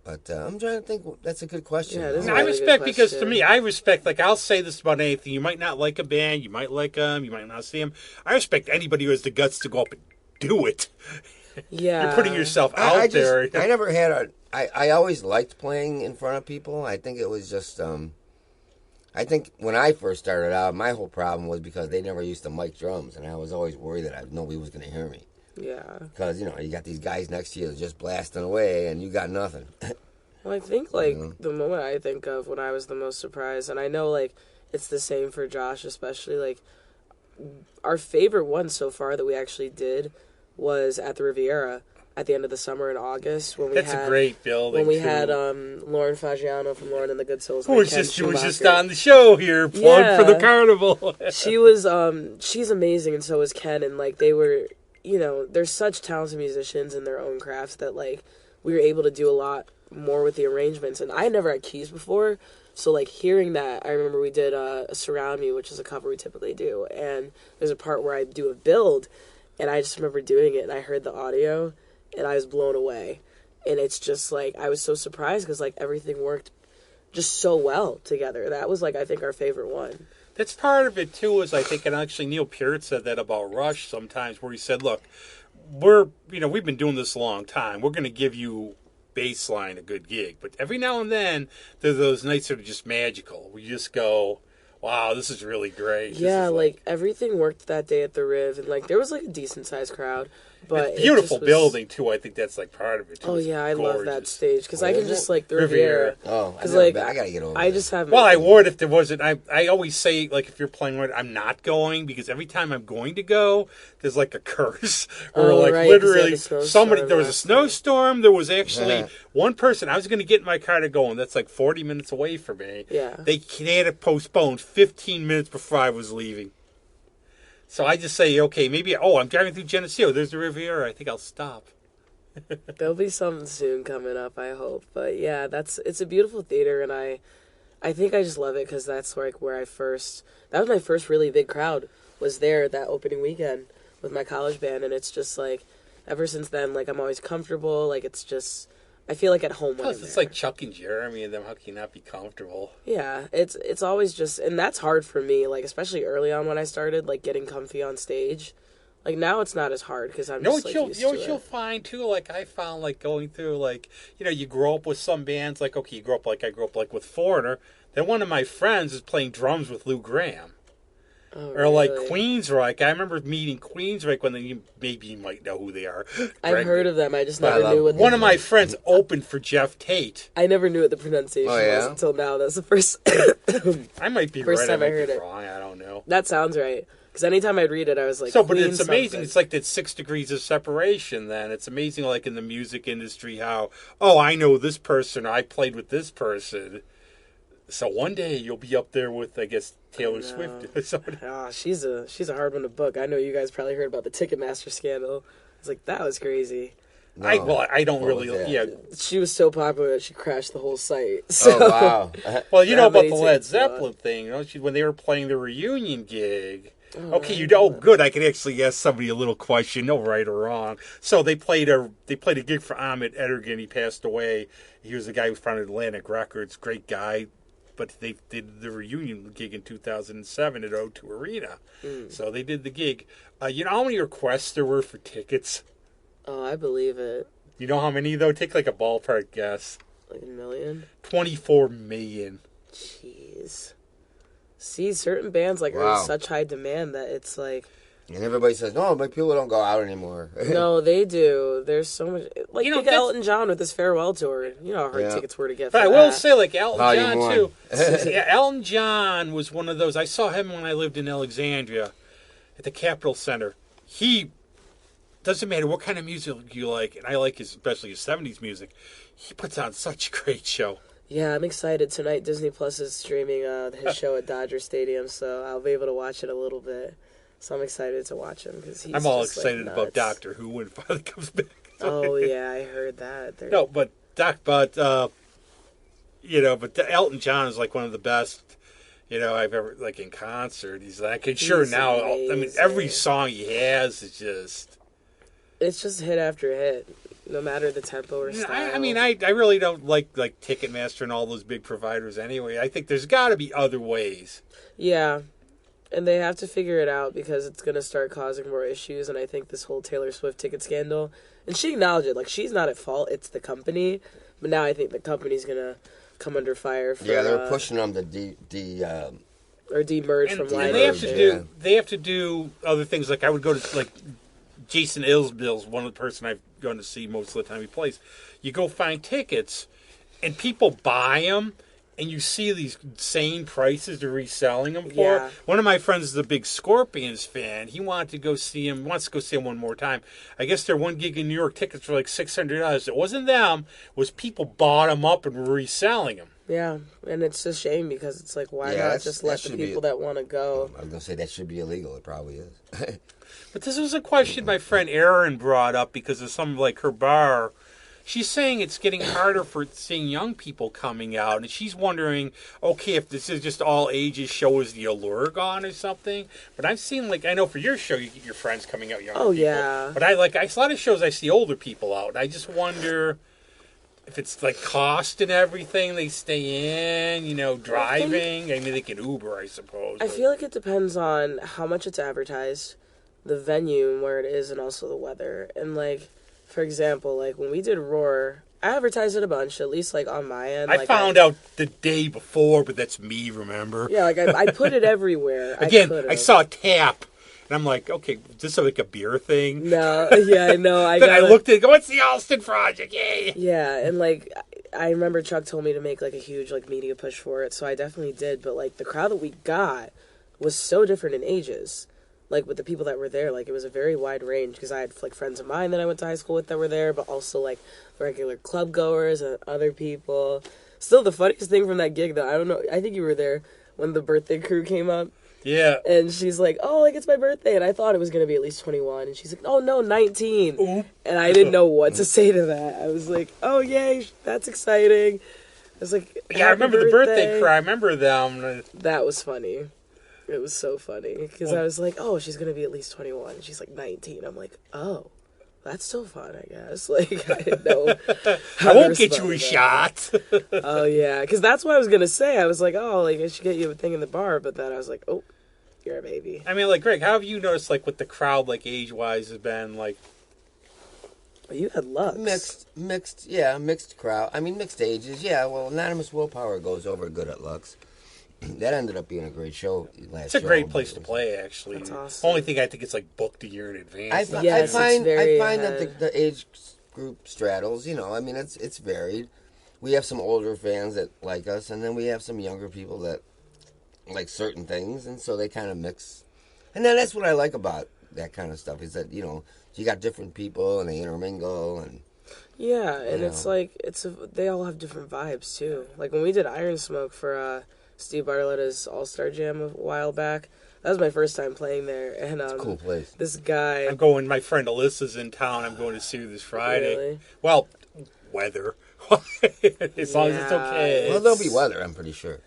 Speaker 2: But I'm trying to think. That's a good question.
Speaker 3: Yeah, it is a
Speaker 1: I
Speaker 3: really
Speaker 1: respect,
Speaker 3: good
Speaker 1: because to
Speaker 3: question.
Speaker 1: me, I respect, like, I'll say this about anything. You might not like a band, you might like them, you might not see them. I respect anybody who has the guts to go up and do it.
Speaker 3: Yeah.
Speaker 1: You're putting yourself out there.
Speaker 2: I never had I always liked playing in front of people. I think it was just I think when I first started out, my whole problem was because they never used to mic drums, and I was always worried that nobody was going to hear me.
Speaker 3: Yeah.
Speaker 2: Because, you got these guys next to you just blasting away, and you got nothing.
Speaker 3: Well, I think, like, the moment I think of when I was the most surprised, and I know, like, it's the same for Josh especially, like, our favorite one so far that we actually did was at the Riviera at the end of the summer in August when we
Speaker 1: That's
Speaker 3: had
Speaker 1: a great building.
Speaker 3: when we
Speaker 1: too.
Speaker 3: had Lauren Fagiano from Lauren and the Good Souls.
Speaker 1: Who was just on the show here, plugged for the Carnival.
Speaker 3: She was she's amazing, and so was Ken, and like they were, they're such talented musicians in their own crafts that like we were able to do a lot more with the arrangements, and I never had keys before, so like hearing that, I remember we did Surround Me, which is a cover we typically do, and there's a part where I do a build, and I just remember doing it, and I heard the audio, and I was blown away, and it's just like I was so surprised because like everything worked just so well together. That was like I think our favorite one.
Speaker 1: That's part of it too. Is I think, and actually Neil Peart said that about Rush sometimes, where he said, "Look, we've been doing this a long time. We're going to give you baseline a good gig, but every now and then there's those nights that are just magical. We just go, wow, this is really great."
Speaker 3: Yeah, like everything worked that day at the Riv, and like there was like a decent sized crowd. But
Speaker 1: it's a beautiful
Speaker 3: it just was...
Speaker 1: building too. I think that's like part of it too.
Speaker 3: Oh
Speaker 1: It's
Speaker 3: yeah, I love that
Speaker 1: gorgeous.
Speaker 3: stage because I can just like the
Speaker 1: Riviera.
Speaker 3: Riviera.
Speaker 2: Oh,
Speaker 3: Because like
Speaker 2: I gotta get over.
Speaker 3: I just haven't.
Speaker 1: Well, I would if there wasn't. I always say, like, if you're playing with, I'm not going, because every time I'm going to go, there's like a curse, or
Speaker 3: Oh,
Speaker 1: like
Speaker 3: right, 'cause you had
Speaker 1: literally
Speaker 3: the snowstorm
Speaker 1: somebody. There was a
Speaker 3: last night.
Speaker 1: snowstorm. There was actually one person. I was going to get in my car to go, and that's like 40 minutes away from me.
Speaker 3: Yeah.
Speaker 1: They had it postponed 15 minutes before I was leaving. So I just say, okay, maybe. Oh, I'm driving through Geneseo. There's the Riviera. I think I'll stop.
Speaker 3: There'll be something soon coming up, I hope. But yeah, it's a beautiful theater, and I think I just love it because that's like where that was my first really big crowd, was there that opening weekend with my college band, and it's just like ever since then, like I'm always comfortable, like it's just I feel like at home when
Speaker 1: Plus,
Speaker 3: I'm
Speaker 1: it's
Speaker 3: there.
Speaker 1: like Chuck and Jeremy and them. How can you not be comfortable?
Speaker 3: Yeah, it's always just, and that's hard for me, like especially early on when I started, like getting comfy on stage. Like now it's not as hard because I'm just like used to
Speaker 1: you'll
Speaker 3: it.
Speaker 1: find too. Like I found, like going through, like you grow up with some bands. Like okay, you grow up like I grew up like with Foreigner. Then one of my friends is playing drums with Lou Gramm.
Speaker 3: Oh,
Speaker 1: Or like
Speaker 3: really?
Speaker 1: Queensryche. I remember meeting Queensryche when maybe you might know who they are.
Speaker 3: I've heard of them. I just
Speaker 2: I
Speaker 3: never
Speaker 2: love
Speaker 3: knew what
Speaker 1: One of my friends opened for Jeff Tate.
Speaker 3: I never knew what the pronunciation
Speaker 2: Oh, yeah?
Speaker 3: was until now. That's the first.
Speaker 1: I might be
Speaker 3: First
Speaker 1: right.
Speaker 3: time
Speaker 1: I
Speaker 3: I
Speaker 1: might
Speaker 3: heard
Speaker 1: be
Speaker 3: it.
Speaker 1: wrong. I don't know.
Speaker 3: That sounds right. Because anytime I'd read it, I was like,
Speaker 1: So, but
Speaker 3: Queen
Speaker 1: it's amazing.
Speaker 3: something.
Speaker 1: It's like that 6 degrees of separation. Then it's amazing, like in the music industry, how I know this person. Or I played with this person. So one day you'll be up there with, I guess, Taylor Swift or somebody.
Speaker 3: She's a hard one to book. I know you guys probably heard about the Ticketmaster scandal. It's like, that was crazy.
Speaker 2: No.
Speaker 1: I don't
Speaker 2: What
Speaker 1: really.
Speaker 2: was that?
Speaker 1: Yeah.
Speaker 3: She was so popular that she crashed the whole site. So,
Speaker 2: Oh wow.
Speaker 1: Well, you know
Speaker 3: That
Speaker 1: about the
Speaker 3: many
Speaker 1: Led
Speaker 3: tickets
Speaker 1: Zeppelin thing, don't you? When they were playing the reunion gig.
Speaker 3: Oh,
Speaker 1: Okay, good. I can actually ask somebody a little question, no right or wrong. So they played a gig for Ahmet Ertegun. He passed away. He was the guy who founded Atlantic Records. Great guy. But they did the reunion gig in 2007 at O2 Arena. So they did the gig. You know how many requests there were for tickets?
Speaker 3: Oh, I believe it.
Speaker 1: You know how many, though? Take like a ballpark guess.
Speaker 3: Like 1 million?
Speaker 1: 24 million.
Speaker 3: Jeez. See, certain bands like are
Speaker 2: Wow.
Speaker 3: in such high demand that it's like,
Speaker 2: And everybody says, no, my people don't go out anymore.
Speaker 3: no, they do. There's so much. Like,
Speaker 1: You know,
Speaker 3: look at Elton John with his farewell tour. You know how hard
Speaker 2: Yeah.
Speaker 3: tickets were to get for
Speaker 1: But I
Speaker 3: that.
Speaker 1: will say, like, Elton
Speaker 2: Volume
Speaker 1: John,
Speaker 2: one.
Speaker 1: too. Yeah, Elton John was one of those. I saw him when I lived in Alexandria at the Capitol Center. He doesn't matter what kind of music you like, and I like especially his 70s music. He puts on such a great show.
Speaker 3: Yeah, I'm excited. Tonight, Disney Plus is streaming his show at Dodger Stadium, so I'll be able to watch it a little bit. So I'm excited to watch him because he's
Speaker 1: I'm all
Speaker 3: just, like,
Speaker 1: excited about
Speaker 3: nuts.
Speaker 1: Doctor Who when it finally comes back.
Speaker 3: Oh yeah, I heard that.
Speaker 1: No, but Elton John is like one of the best. I've ever, like, in concert. He's like, and sure,
Speaker 3: He's
Speaker 1: now, I mean,
Speaker 3: amazing.
Speaker 1: every song he has is just...
Speaker 3: It's just hit after hit, no matter the tempo or style.
Speaker 1: I mean, I really don't like Ticketmaster and all those big providers anyway. I think there's got to be other ways.
Speaker 3: Yeah, and they have to figure it out because it's going to start causing more issues, and I think this whole Taylor Swift ticket scandal, and she acknowledged it, like, she's not at fault, it's the company, but now I think the company's going to come under fire for...
Speaker 2: Yeah, they're pushing them to
Speaker 3: or demerge from live.
Speaker 1: And they have to do other things. Like, I would go to, like, Jason Isbell's one of the person I've gone to see most of the time he plays. You go find tickets, and people buy them, and you see these insane prices they're reselling them for.
Speaker 3: Yeah.
Speaker 1: One of my friends is a big Scorpions fan. He wants to go see him one more time. I guess their one gig in New York tickets were like $600. It wasn't them. It was people bought them up and were reselling them.
Speaker 3: Yeah, and it's a shame because it's like, why not just let the people that want to go...
Speaker 2: I was going to say that should be illegal. It probably is.
Speaker 1: But this was a question my friend Erin brought up because of some, like, her bar. She's saying it's getting harder for seeing young people coming out, and she's wondering, okay, if this is just all ages show, is the allure gone or something? But I've seen, like, I know for your show you get your friends coming out, younger people.
Speaker 3: Yeah.
Speaker 1: But a lot of shows I see older people out, and I just wonder if it's, like, cost and everything, they stay in, driving. I mean, they can Uber, I suppose.
Speaker 3: I feel like it depends on how much it's advertised, the venue and where it is, and also the weather. And, like, for example, like, when we did Roar, I advertised it a bunch, at least, like, on my end.
Speaker 1: I found out the day before, but that's me, remember?
Speaker 3: Yeah, like, I put it everywhere.
Speaker 1: Again, I saw a tap, and I'm like, okay, is this like a beer thing?
Speaker 3: No, yeah, I know.
Speaker 1: Then I looked at it, go, it's the Alston Project, yay!
Speaker 3: Yeah, and, like, I remember Chuck told me to make, like, a huge, like, media push for it, so I definitely did. But, like, the crowd that we got was so different in ages. Like, with the people that were there, like, it was a very wide range, because I had, like, friends of mine that I went to high school with that were there, but also, like, regular club goers and other people. Still, the funniest thing from that gig, though, I don't know, I think you were there when the birthday crew came up.
Speaker 1: Yeah.
Speaker 3: And she's like, oh, like, it's my birthday, and I thought it was going to be at least 21, and she's like, oh, no, 19.
Speaker 1: Oop.
Speaker 3: And I didn't know what to say to that. I was like, oh, yay, that's exciting. I was like,
Speaker 1: yeah, I remember the birthday crew, I remember them.
Speaker 3: That was funny. It was so funny because I was like, oh, she's going to be at least 21. And she's like 19. I'm like, oh, that's still fun, I guess. Like, I didn't know.
Speaker 1: I won't get you a shot.
Speaker 3: Oh, yeah. Because that's what I was going to say. I was like, oh, like, I should get you a thing in the bar. But then I was like, oh, you're a baby.
Speaker 1: I mean, like, Greg, how have you noticed, like, what the crowd, like, age-wise has been, like...
Speaker 3: Well, you had Lux.
Speaker 2: Mixed crowd. I mean, mixed ages. Yeah, well, Anonymous Willpower goes over good at Lux. That ended up being a great show last
Speaker 1: It's a great place to play, actually.
Speaker 3: That's awesome.
Speaker 1: Only thing I think it's like booked a year in advance.
Speaker 2: I find that the age group straddles. I mean, it's varied. We have some older fans that like us, and then we have some younger people that like certain things, and so they kind of mix. And then that's what I like about that kind of stuff is that you got different people and they intermingle and.
Speaker 3: Yeah, and it's like they all have different vibes too. Like when we did Iron Smoke for Steve Barletta's All-Star Jam a while back. That was my first time playing there. And
Speaker 2: it's a cool place.
Speaker 3: This guy...
Speaker 1: I'm going... My friend Alyssa's in town. I'm going to see her this Friday.
Speaker 3: Really?
Speaker 1: Well, weather. As long as it's okay.
Speaker 2: Well, there'll be weather, I'm pretty sure.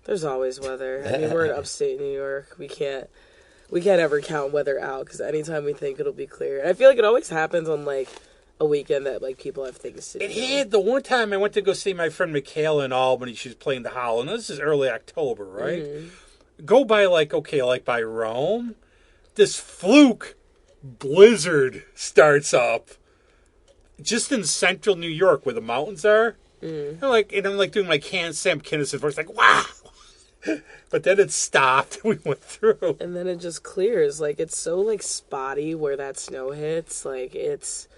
Speaker 3: There's always weather. I mean, we're in upstate New York. We can't ever count weather out because anytime we think it'll be clear. And I feel like it always happens on, like, a weekend that, like, people have things to do.
Speaker 1: It had the one time I went to go see my friend Michaela in Albany. She was playing the Hollow. Now, this is early October, right? Mm-hmm. Go by, like by Rome. This fluke blizzard starts up just in central New York where the mountains are. Mm. And I'm doing my Sam Kinison voice, like, wow! But then it stopped. We went through.
Speaker 3: And then it just clears. Like, it's so, like, spotty where that snow hits. Like, it's...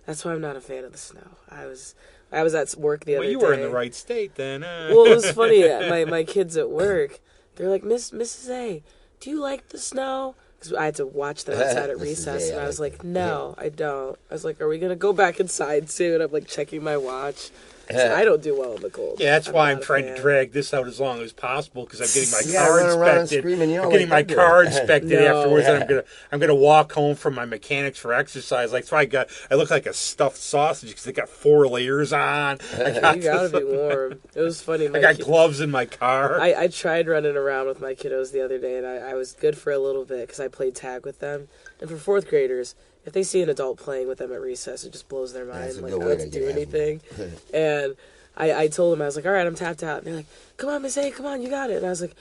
Speaker 3: That's why I'm not a fan of the snow. I was at work the other day.
Speaker 1: Well, you were in the right state then.
Speaker 3: Well, it was funny. My kids at work, they're like, Mrs. A, do you like the snow? Because I had to watch them outside at recess, and I was like, no, I don't. I was like, are we going to go back inside soon? I'm, like, checking my watch. 'Cause I don't do well in the cold.
Speaker 1: Yeah, that's why I'm
Speaker 3: not a
Speaker 1: trying to
Speaker 3: fan.
Speaker 1: drag this out as long as possible because I'm getting my
Speaker 2: You gotta
Speaker 1: car
Speaker 2: run around and
Speaker 1: inspected.
Speaker 2: scream and yell
Speaker 1: I'm getting my
Speaker 2: like they do.
Speaker 1: car inspected
Speaker 3: No.
Speaker 1: afterwards, and I'm gonna walk home from my mechanics for exercise. Like, so I look like a stuffed sausage because they got 4 layers on.
Speaker 3: You gotta be warm. It was funny.
Speaker 1: I got gloves in my car.
Speaker 3: I tried running around with my kiddos the other day, and I was good for a little bit because I played tag with them. And for 4th graders, if they see an adult playing with them at recess, it just blows their mind.
Speaker 2: That's a
Speaker 3: Like,
Speaker 2: good
Speaker 3: I
Speaker 2: way
Speaker 3: don't have
Speaker 2: to
Speaker 3: to do
Speaker 2: get
Speaker 3: anything. And I told them, I was like, all right, I'm tapped out. And they're like, come on, Miss A, come on, you got it. And I was like,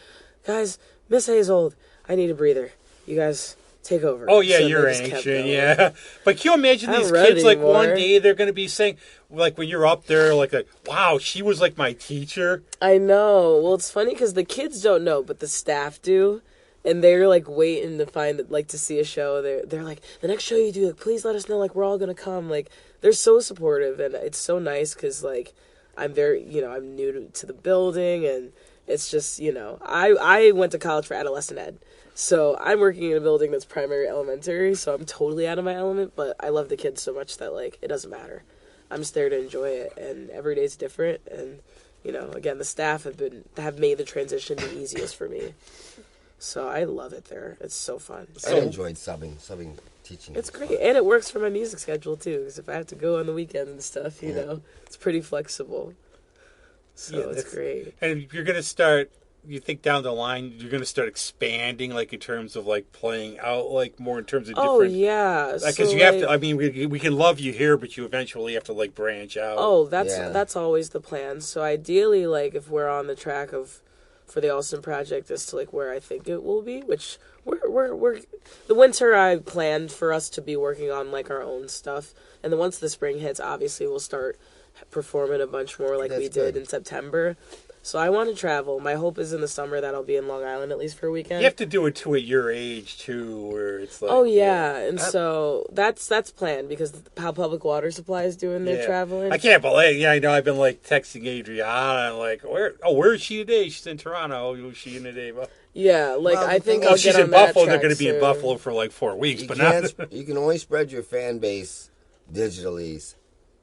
Speaker 3: guys, Miss A is old. I need a breather. You guys take over.
Speaker 1: Oh yeah,
Speaker 3: So
Speaker 1: you're
Speaker 3: they just kept
Speaker 1: ancient,
Speaker 3: going.
Speaker 1: yeah. But can you imagine
Speaker 3: I don't
Speaker 1: these
Speaker 3: run
Speaker 1: kids? Like
Speaker 3: anymore.
Speaker 1: one day they're going to be saying, like when you're up there, like, wow, she was like my teacher.
Speaker 3: I know. Well, it's funny because the kids don't know, but the staff do. And they're like waiting to find like to see a show. They're like, the next show you do, like, please let us know. Like, we're all gonna come. Like, they're so supportive, and it's so nice because like I'm very, I'm new to the building, and it's just, I went to college for adolescent ed, so I'm working in a building that's primary elementary, so I'm totally out of my element. But I love the kids so much that like it doesn't matter. I'm just there to enjoy it, and every day's different. And again, the staff have made the transition the easiest for me. So I love it there. It's so fun.
Speaker 2: I enjoyed subbing teaching.
Speaker 3: It's great. And it works for my music schedule, too. Because if I have to go on the weekends and stuff, it's pretty flexible. So it's great.
Speaker 1: And you're going to start, you think down the line, you're going to start expanding, like, in terms of, like, playing out, like, more in terms of different...
Speaker 3: Oh, yeah.
Speaker 1: Because you have to, I mean, we can love you here, but you eventually have to, like, branch out.
Speaker 3: Oh, that's always the plan. So ideally, like, if we're on the track for the Alston project as to like where I think it will be, which we're the winter I planned for us to be working on like our own stuff, and then once the spring hits, obviously we'll start performing a bunch more like we did in September. So I want to travel. My hope is in the summer that I'll be in Long Island at least for a weekend.
Speaker 1: You have to do it too at your age too, where it's like.
Speaker 3: Oh yeah, and so that's planned because how Public Water Supply is doing their traveling.
Speaker 1: I can't believe. Yeah, I know. I've been like texting Adriana, and like, where is she today? She's in Toronto. Who's she in today?
Speaker 3: Yeah, like I think I'll
Speaker 1: she's
Speaker 3: get on
Speaker 1: in Buffalo.
Speaker 3: that
Speaker 1: They're going to
Speaker 3: track
Speaker 1: be in
Speaker 3: soon.
Speaker 1: Buffalo for like 4 weeks,
Speaker 2: You
Speaker 1: but
Speaker 2: can't,
Speaker 1: not.
Speaker 2: you can only spread your fan base digitally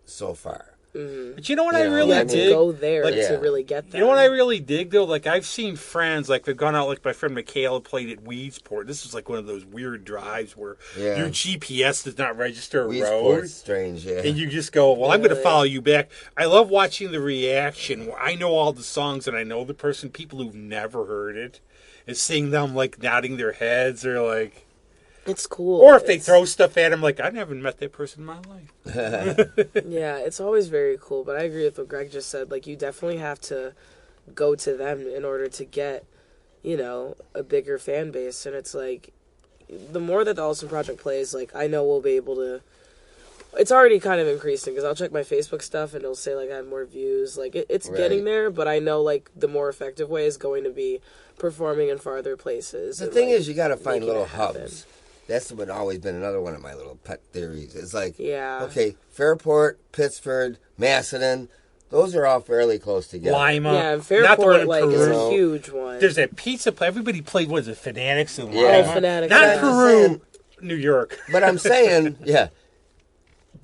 Speaker 2: so far.
Speaker 1: But you know what I really
Speaker 3: You have
Speaker 1: dig?
Speaker 3: to go there
Speaker 1: Like,
Speaker 3: to really get that.
Speaker 1: You know what I really dig though? Like I've seen friends, like they've gone out. Like my friend Michaela played at Weedsport. This was like one of those weird drives where your GPS does not register a road.
Speaker 2: Weedsport's strange, yeah.
Speaker 1: And you just go, well, I'm going to follow you back. I love watching the reaction. I know all the songs and I know the person. People who've never heard it, and seeing them like nodding their heads or like.
Speaker 3: It's cool.
Speaker 1: Or if they throw stuff at him, like, I never met that person in my life.
Speaker 3: Yeah, it's always very cool. But I agree with what Greg just said. Like, you definitely have to go to them in order to get, a bigger fan base. And it's like, the more that the Alston Project plays, like, I know we'll be able to. It's already kind of increasing because I'll check my Facebook stuff and it'll say, like, I have more views. Like, it's getting there, but I know, like, the more effective way is going to be performing in farther places.
Speaker 2: The thing is, you got to find little hubs. That's always been another one of my little pet theories. It's like, okay, Fairport, Pittsford, Macedon, those are all fairly close together.
Speaker 1: Lima.
Speaker 3: Yeah, and Fairport, like, is a huge one.
Speaker 1: There's that pizza place. Everybody played, what is it, Fanatics in Lima?
Speaker 3: Yeah, Fanatics.
Speaker 1: Not Peru, New York.
Speaker 2: But I'm saying,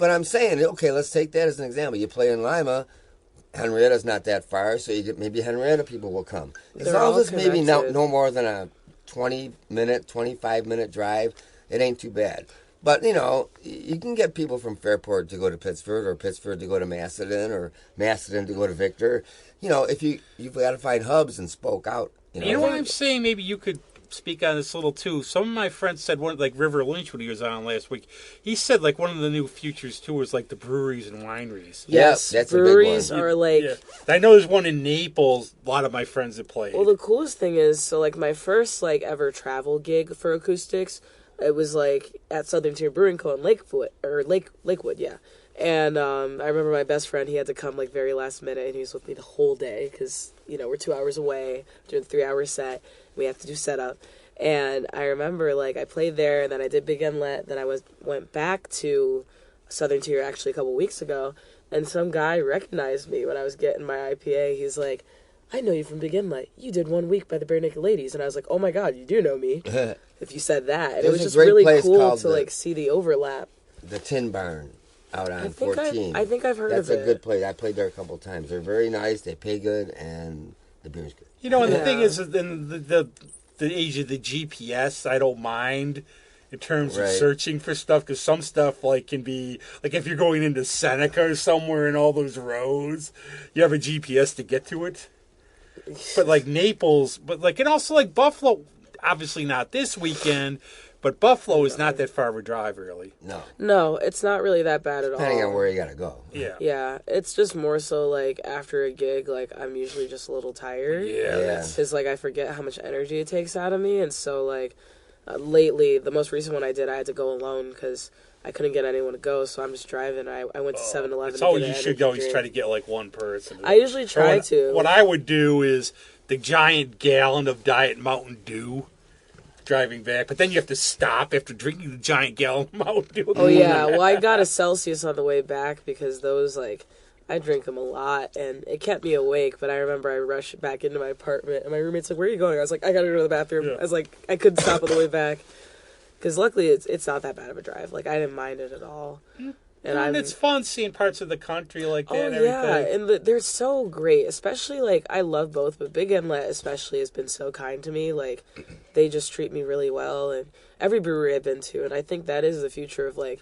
Speaker 2: okay, let's take that as an example. You play in Lima, Henrietta's not that far, so you get maybe Henrietta people will come. As long as it's maybe no more than a 20-minute, 25-minute drive, it ain't too bad. But, you can get people from Fairport to go to Pittsford or Pittsford to go to Macedon or Macedon to go to Victor. If you've got to find hubs and spoke out.
Speaker 1: You know what I'm saying? Maybe you could speak on this a little too. Some of my friends said like River Lynch when he was on last week. He said like one of the new futures too was like the breweries and wineries.
Speaker 3: Yes,
Speaker 2: that's
Speaker 3: breweries
Speaker 2: a big one.
Speaker 3: are like.
Speaker 1: Yeah. I know there's one in Naples. A lot of my friends have played.
Speaker 3: Well, the coolest thing is, so like my first like ever travel gig for acoustics, it was like at Southern Tier Brewing Co. in Lakewood, yeah. And I remember my best friend, he had to come like very last minute, and he was with me the whole day because we're 2 hours away doing a 3-hour set. We have to do setup. And I remember like I played there, and then I did Big Inlet. Then I went back to Southern Tier actually a couple weeks ago, and some guy recognized me when I was getting my IPA. He's like, I know you from Big Inlet. You did 1 week by the Bare Naked Ladies. And I was like, oh my God, you do know me. If you said that. And it was just really cool to like see the overlap.
Speaker 2: The Tin Barn. out on 14.
Speaker 3: I think I've heard
Speaker 2: That's
Speaker 3: of it.
Speaker 2: That's a good place. I played there a couple of times. They're very nice. They pay good, and the beer's good.
Speaker 1: You know, and the thing is, in the age of the GPS, I don't mind in terms of searching for stuff, because some stuff like can be like if you're going into Seneca or somewhere in all those roads, you have a GPS to get to it. But like Naples, and also like Buffalo, obviously not this weekend, but Buffalo is not that far of a drive, really.
Speaker 3: No, it's not really that bad at all.
Speaker 2: Depending on where you gotta go.
Speaker 3: Yeah, it's just more so like after a gig, like I'm usually just a little tired.
Speaker 1: Yeah.
Speaker 3: Because like I forget how much energy it takes out of me, and so like lately, the most recent one I did, I had to go alone because I couldn't get anyone to go, so I'm just driving. I went to 7-Eleven.
Speaker 1: That's all you should always try to get like one person.
Speaker 3: I usually try to.
Speaker 1: What I would do is the giant gallon of Diet Mountain Dew driving back, but then you have to stop after drinking the giant gallon of Mountain Dew.
Speaker 3: Oh yeah, well I got a Celsius on the way back because those I drink them a lot, and it kept me awake, but I remember I rushed back into my apartment, and my roommate's like, where are you going? I was like, I gotta go to the bathroom. Yeah. I was like, I couldn't stop on the way back. Because luckily, it's not that bad of a drive. Like, I didn't mind it at all.
Speaker 1: And it's fun seeing parts of the country like that and
Speaker 3: everything. And they're so great. Especially, like, I love both, but Big Inlet especially has been so kind to me. Like, they just treat me really well, and every brewery I've been to, and I think that is the future of, like,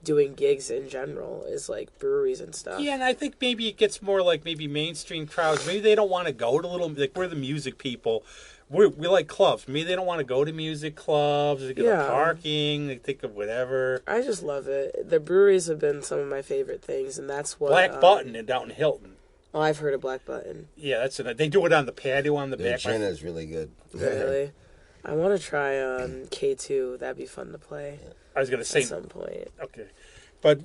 Speaker 3: doing gigs in general, is like breweries and stuff.
Speaker 1: Yeah, and I think maybe it gets more like maybe mainstream crowds. Maybe they don't want to go to we're the music people. We like clubs. Maybe they don't want to go to music clubs. They get the parking. They think of whatever.
Speaker 3: I just love it. The breweries have been some of my favorite things, and that's what
Speaker 1: Black Button down in Hilton.
Speaker 3: Oh, I've heard of Black Button.
Speaker 1: Yeah, that's it. They do it on the patio on the back.
Speaker 2: The gin is really good.
Speaker 3: Really? I want to try K2. That'd be fun to play.
Speaker 1: Yeah. I was going to say
Speaker 3: at some point.
Speaker 1: Okay, but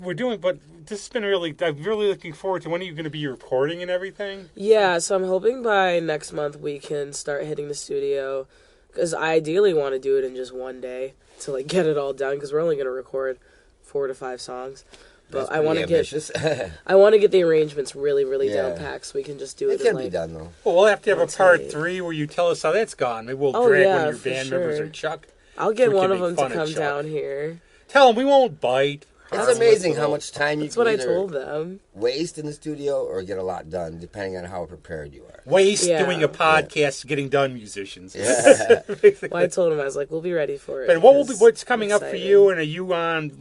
Speaker 1: this has been really. I'm really looking forward to when are you going to be recording and everything.
Speaker 3: Yeah, so I'm hoping by next month we can start hitting the studio, because I ideally want to do it in just one day to like get it all done, because we're only going to record 4 to 5 songs. But I want to get the arrangements really, really down packed, so we can just do it.
Speaker 2: It can be done though.
Speaker 1: Well, we'll have to have a part 3 where you tell us how that's gone. Maybe we'll drag one of your band members or Chuck.
Speaker 3: I'll get one of them to come down here.
Speaker 1: Tell them we won't bite.
Speaker 2: It's amazing how much time you can
Speaker 3: I told them.
Speaker 2: Waste in the studio or get a lot done, depending on how prepared you are.
Speaker 1: Waste doing a podcast, getting done, musicians.
Speaker 2: Yeah.
Speaker 3: Well, I told him, I was like, we'll be ready for it.
Speaker 1: But what's coming up for you? And are you on,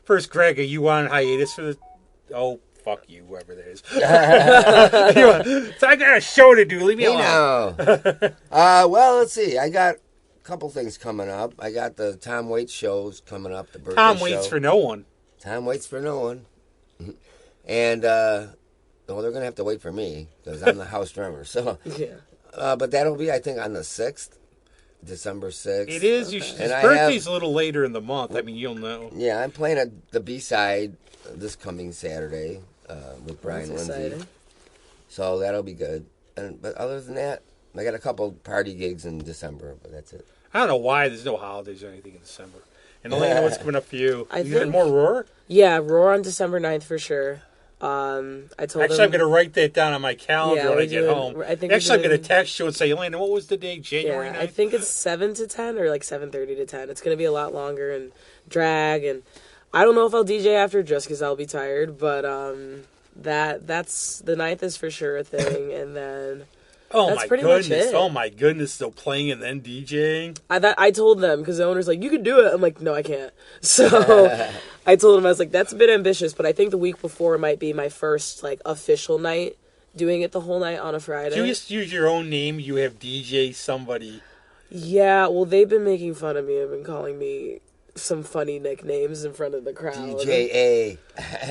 Speaker 1: first, Greg, are you on hiatus for the... Oh, fuck you, whoever that is. So I got a show to do. Leave me alone.
Speaker 2: Well, let's see. I got a couple things coming up. I got the Tom Waits shows coming up. The birthday
Speaker 1: Tom waits for no one.
Speaker 2: Tom waits for no one. And, they're going to have to wait for me because I'm the house drummer. So, but that'll be, I think, on the 6th, December 6th.
Speaker 1: It is. His birthday's a little later in the month. I mean, you'll know.
Speaker 2: Yeah, I'm playing at the B-side this coming Saturday with Brian Lindsay. Exciting. So that'll be good. But other than that, I got a couple party gigs in December, but that's it.
Speaker 1: I don't know why there's no holidays or anything in December. And Elaina, what's coming up for you? You got more Roar?
Speaker 3: Yeah, Roar on December 9th for sure. I'm going
Speaker 1: to write that down on my calendar when I get home. I'm going to text you and say, Elaina, what was the date? January 9th?
Speaker 3: I think it's 7 to 10 or 7:30 to 10. It's going to be a lot longer and drag. And I don't know if I'll DJ after just because I'll be tired. But that's the 9th is for sure a thing. And then... That's pretty much it.
Speaker 1: Oh my goodness! So playing and then DJing.
Speaker 3: I told them because the owner's like, "You can do it." I'm like, "No, I can't." So I told him, I was like, "That's a bit ambitious," but I think the week before might be my first official night doing it the whole night on a Friday.
Speaker 1: Do you just use your own name? You have DJ somebody.
Speaker 3: Yeah, well, they've been making fun of me. They've been calling me some funny nicknames in front of the crowd.
Speaker 2: DJA.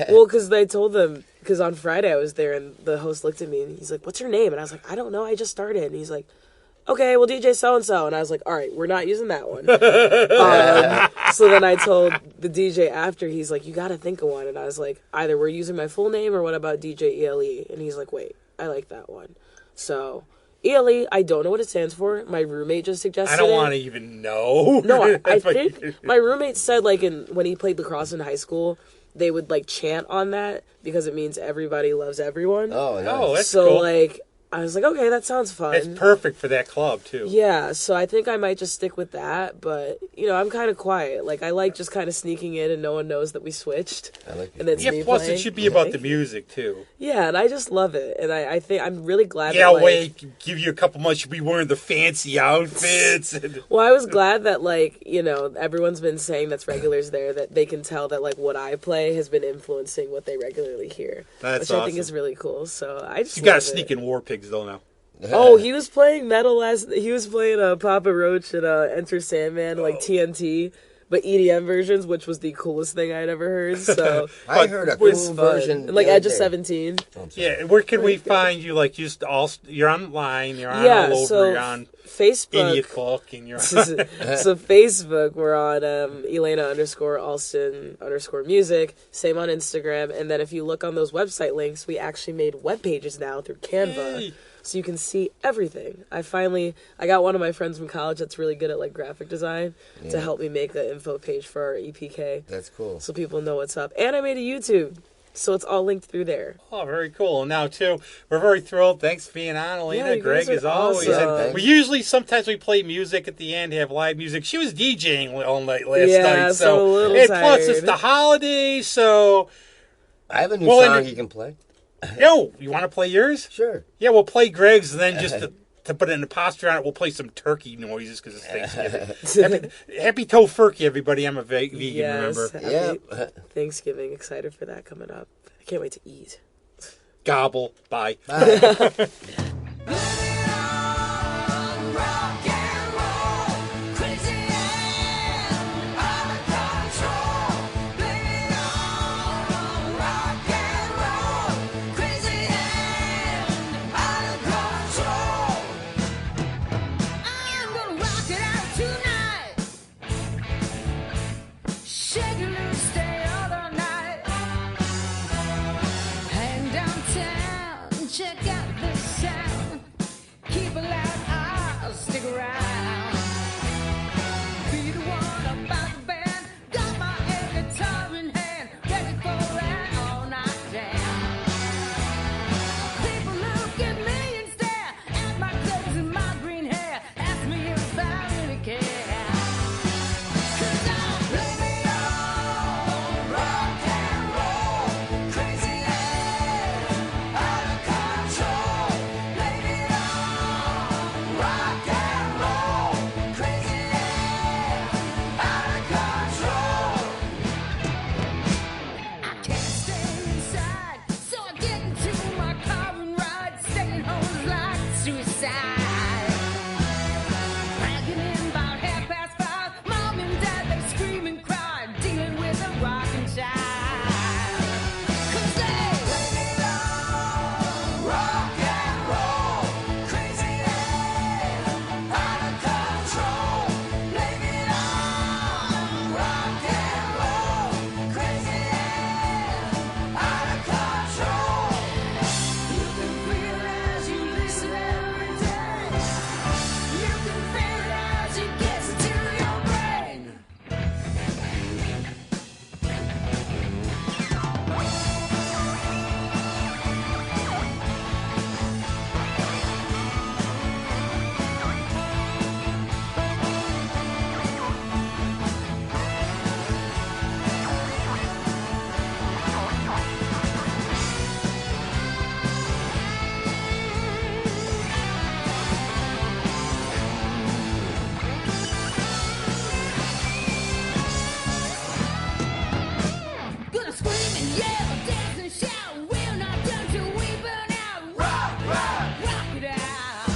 Speaker 3: Well, because they told them, because on Friday I was there and the host looked at me and he's like, "What's your name?" And I was like, "I don't know, I just started." And he's like, "Okay, well, DJ so-and-so." And I was like, "All right, we're not using that one." So then I told the DJ after, he's like, "You got to think of one." And I was like, "Either we're using my full name or what about DJ ELE?" And he's like, "Wait, I like that one." So... ELE, I don't know what it stands for. My roommate just suggested it.
Speaker 1: I don't want to even know.
Speaker 3: No, I think my roommate said when he played lacrosse in high school, they would chant on that because it means everybody loves everyone.
Speaker 2: Oh, nice.
Speaker 1: That's cool.
Speaker 3: I was like, okay, that sounds fun.
Speaker 1: It's perfect for that club, too.
Speaker 3: Yeah, so I think I might just stick with that, but, you know, I'm kind of quiet. Like, I like just kind of sneaking in and no one knows that we switched.
Speaker 2: I like
Speaker 3: And it's me
Speaker 1: plus
Speaker 3: playing.
Speaker 1: it should be about the music, too.
Speaker 3: Yeah, and I just love it. And I think I'm really glad
Speaker 1: Yeah,
Speaker 3: that, like...
Speaker 1: wait, give you a couple months, you'll be wearing the fancy outfits.
Speaker 3: Well, I was glad that, like, you know, everyone's been saying that's regulars there, that they can tell that, like, what I play has been influencing what they regularly hear.
Speaker 1: That's
Speaker 3: which
Speaker 1: awesome.
Speaker 3: I think is really cool. So I just
Speaker 1: You got to
Speaker 3: love
Speaker 1: sneak
Speaker 3: it.
Speaker 1: in War Pigs, though, now.
Speaker 3: Oh, he was playing metal he was playing Papa Roach and Enter Sandman, like TNT, but EDM versions, which was the coolest thing I'd ever heard. So
Speaker 2: I heard a
Speaker 3: it was
Speaker 2: cool
Speaker 3: fun.
Speaker 2: version.
Speaker 3: And, like
Speaker 2: the
Speaker 3: Edge
Speaker 2: other
Speaker 3: of
Speaker 2: day.
Speaker 3: 17.
Speaker 1: Yeah, where can we find you? Like, you're online, you're on
Speaker 3: Yeah,
Speaker 1: all over,
Speaker 3: so
Speaker 1: you're on
Speaker 3: Facebook.
Speaker 1: Idiot Book, and you're on...
Speaker 3: So Facebook, we're on Elaina_Alston_music. Same on Instagram. And then if you look on those website links, we actually made web pages now through Canva.
Speaker 1: Hey.
Speaker 3: So you can see everything. I got one of my friends from college that's really good at like graphic design to help me make the info page for our EPK.
Speaker 2: That's cool.
Speaker 3: So people know what's up. And I made a YouTube. So it's all linked through there.
Speaker 1: Oh, very cool. And now, too, we're very thrilled. Thanks for being on, Elaina.
Speaker 3: Yeah, you
Speaker 1: Greg,
Speaker 3: guys are
Speaker 1: as always.
Speaker 3: awesome.
Speaker 1: And sometimes we play music at the end, have live music. She was DJing all night last
Speaker 3: Yeah,
Speaker 1: night.
Speaker 3: so I'm a little
Speaker 1: and plus, it's
Speaker 3: tired.
Speaker 1: the holidays, so...
Speaker 2: I have a new
Speaker 1: Well,
Speaker 2: song
Speaker 1: and-
Speaker 2: you can play.
Speaker 1: Yo, you want to play yours?
Speaker 2: Sure.
Speaker 1: Yeah, we'll play Greg's, and then just to put an apostrophe on it, we'll play some turkey noises because it's Thanksgiving. happy Tofurkey, everybody. I'm a vegan, remember?
Speaker 3: Happy
Speaker 2: Yeah.
Speaker 3: Thanksgiving. Excited for that coming up. I can't wait to eat.
Speaker 1: Gobble. Bye.
Speaker 2: Bye.
Speaker 4: Check out the sound. Keep a loud eye, stick around. Be the one about the band. Got my air guitar in hand, ready for an all-night jam. People look at me and stare at my clothes and my green hair. Ask me if I really care. 'Cause I'll play me on rock and roll, crazy and out of control. Play me on rock and roll, crazy and out of control. I can't stay inside, so I get into my car and ride. Staying home is like suicide. Bragging in about 5:30. Mom and dad, they scream and cry, dealing with a rocking child. 'Cause they play me on rock and roll, crazy and out of control. Play me on rock and roll, crazy and out of control. You can feel it as you listen every day. You can feel it as it gets into your brain. Gonna scream and yell, dance and shout. We're not done till we burn out. Rock, rock, rock it out.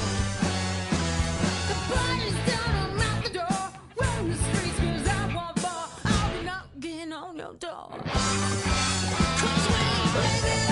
Speaker 4: The party's done, I'm out the door. Roam the streets 'cause I want more. I'll be knocking on your door. 'Cause we play it